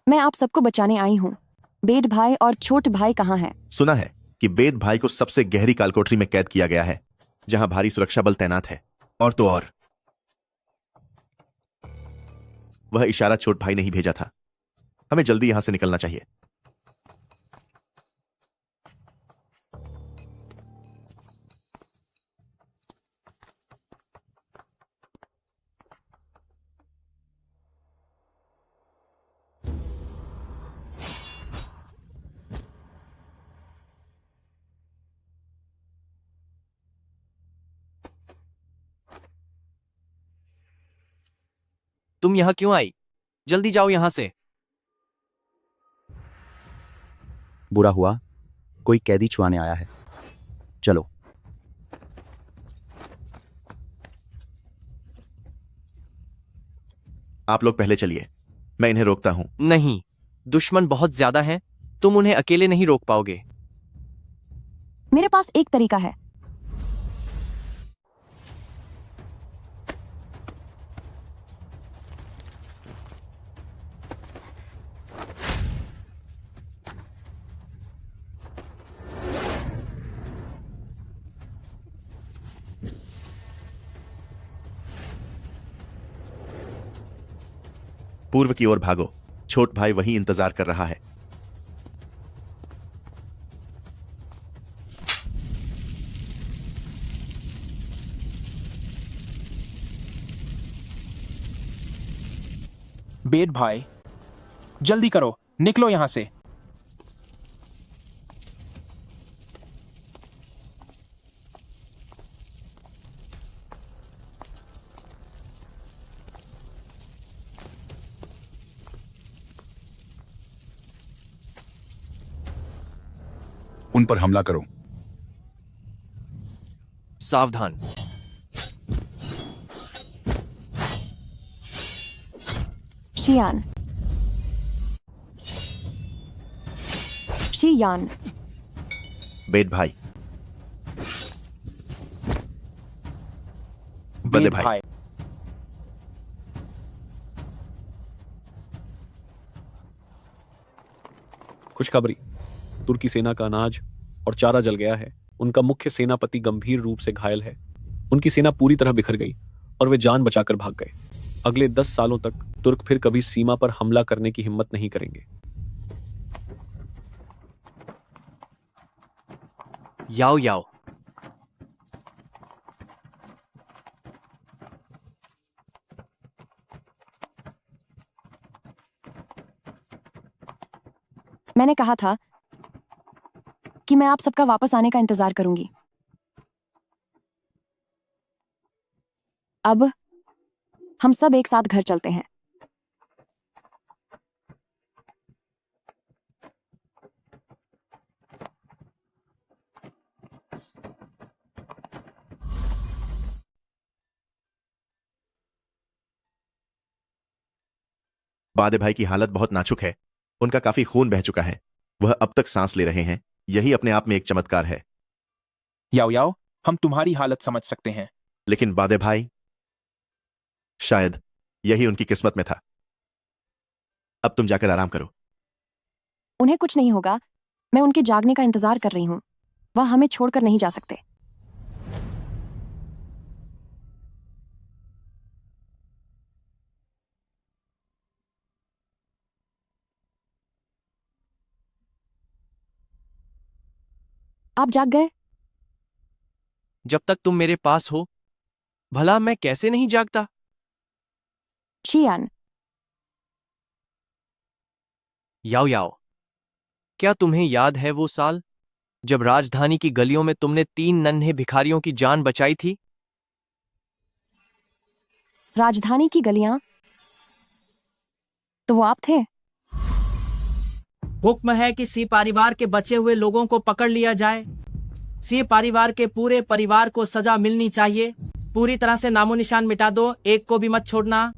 मैं आप सबको बचाने आई हूँ। बेद भाई और छोट भाई कहाँ हैं? सुना है कि बेद भाई को सबसे गहरी कालकोठरी में कैद किया गया है, जहां भारी सुरक्षा बल तैनात है। और तो और वह इशारा छोट भाई ने ही भेजा था। हमें जल्दी यहां से निकलना चाहिए। तुम यहाँ क्यों आई? जल्दी जाओ यहाँ से। बुरा हुआ, कोई कैदी छुआने आया है। चलो। आप लोग पहले चलिए, मैं इन्हें रोकता हूं। नहीं, दुश्मन बहुत ज्यादा हैं, तुम उन्हें अकेले नहीं रोक पाओगे। मेरे पास एक तरीका है। पूर्व की ओर भागो, छोट भाई वहीं इंतजार कर रहा है। बेद भाई, जल्दी करो, निकलो यहां से। उन पर हमला करो। सावधान। शियान। शियान। बेद भाई। बदे भाई। खुशखबरी, तुर्की सेना का अनाज और चारा जल गया है। उनका मुख्य सेनापति गंभीर रूप से घायल है। उनकी सेना पूरी तरह बिखर गई और वे जान बचाकर भाग गए। अगले 10 सालों तक तुर्क फिर कभी सीमा पर हमला करने की हिम्मत नहीं करेंगे। याओ याओ, मैंने कहा था कि मैं आप सबका वापस आने का इंतजार करूंगी। अब हम सब एक साथ घर चलते हैं। बादे भाई की हालत बहुत नाजुक है। उनका काफी खून बह चुका है। वह अब तक सांस ले रहे हैं। यही अपने आप में एक चमत्कार है। याओ याओ, हम तुम्हारी हालत समझ सकते हैं। लेकिन बादे भाई, शायद यही उनकी किस्मत में था। अब तुम जाकर आराम करो। उन्हें कुछ नहीं होगा। मैं उनके जागने का इंतजार कर रही हूं। वह हमें छोड़कर नहीं जा सकते। आप जाग गए? जब तक तुम मेरे पास हो, भला मैं कैसे नहीं जागता? शियान, याओ याओ, क्या तुम्हें याद है वो साल जब राजधानी की गलियों में तुमने 3 नन्हे भिखारियों की जान बचाई थी? राजधानी की गलियां? तो वो आप थे? हुक्म है कि सी परिवार के बचे हुए लोगों को पकड़ लिया जाए। सी परिवार के पूरे परिवार को सजा मिलनी चाहिए। पूरी तरह से नामो निशान मिटा दो, एक को भी मत छोड़ना।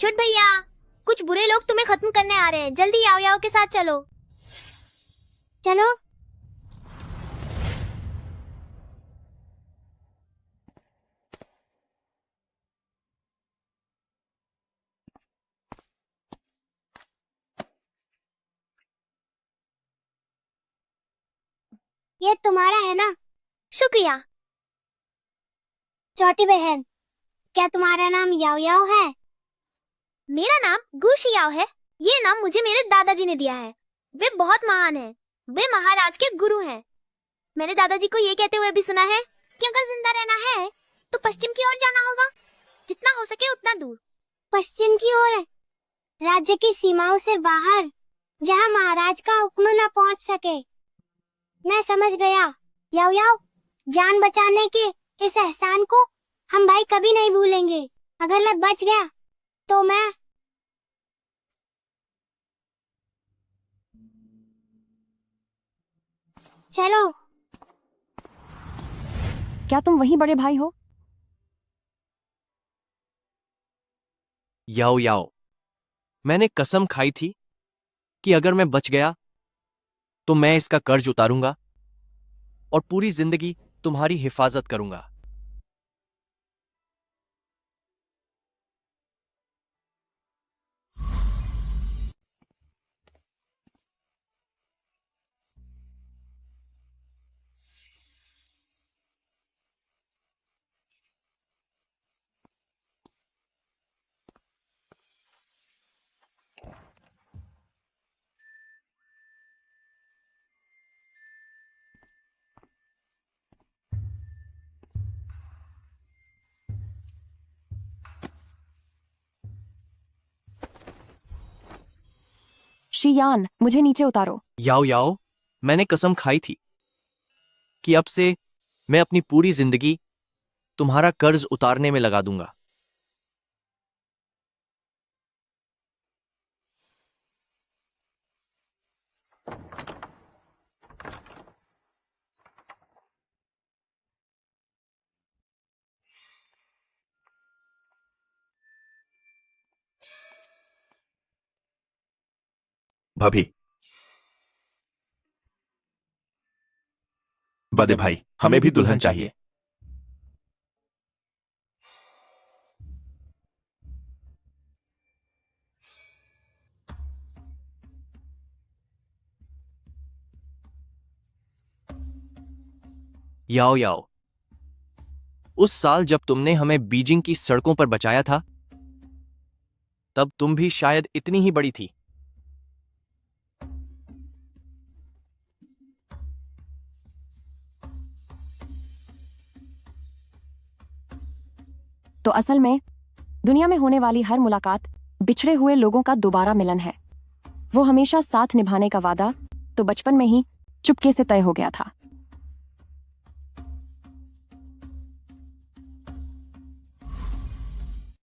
छोट भैया, कुछ बुरे लोग तुम्हें खत्म करने आ रहे हैं। जल्दी याओ याओ के साथ चलो। चलो। ये तुम्हारा है ना? शुक्रिया। छोटी बहन, क्या तुम्हारा नाम याओ याओ है? मेरा नाम गुशियाओ है। ये नाम मुझे मेरे दादाजी ने दिया है। वे बहुत महान हैं। वे महाराज के गुरु हैं। मैंने दादाजी को ये कहते हुए भी सुना है कि अगर जिंदा रहना है तो पश्चिम की ओर जाना होगा, जितना हो सके उतना दूर। पश्चिम की ओर है? राज्य की सीमाओं से बाहर, जहाँ महाराज का हुक्म न पहुँच सके। मैं समझ गया। याओ याओ, जान बचाने के इस एहसान को हम भाई कभी नहीं भूलेंगे। अगर मैं बच गया तो मैं चलो। क्या तुम वही बड़े भाई हो? याओ याओ, मैंने कसम खाई थी कि अगर मैं बच गया तो मैं इसका कर्ज उतारूंगा और पूरी जिंदगी तुम्हारी हिफाजत करूंगा। शियान, मुझे नीचे उतारो। याओ याओ, मैंने कसम खाई थी कि अब से मैं अपनी पूरी जिंदगी तुम्हारा कर्ज उतारने में लगा दूंगा। भाभी, बदे भाई, हमें भी दुल्हन चाहिए। याओ याओ, उस साल जब तुमने हमें बीजिंग की सड़कों पर बचाया था, तब तुम भी शायद इतनी ही बड़ी थी। तो असल में दुनिया में होने वाली हर मुलाकात बिछड़े हुए लोगों का दोबारा मिलन है। वो हमेशा साथ निभाने का वादा तो बचपन में ही चुपके से तय हो गया था।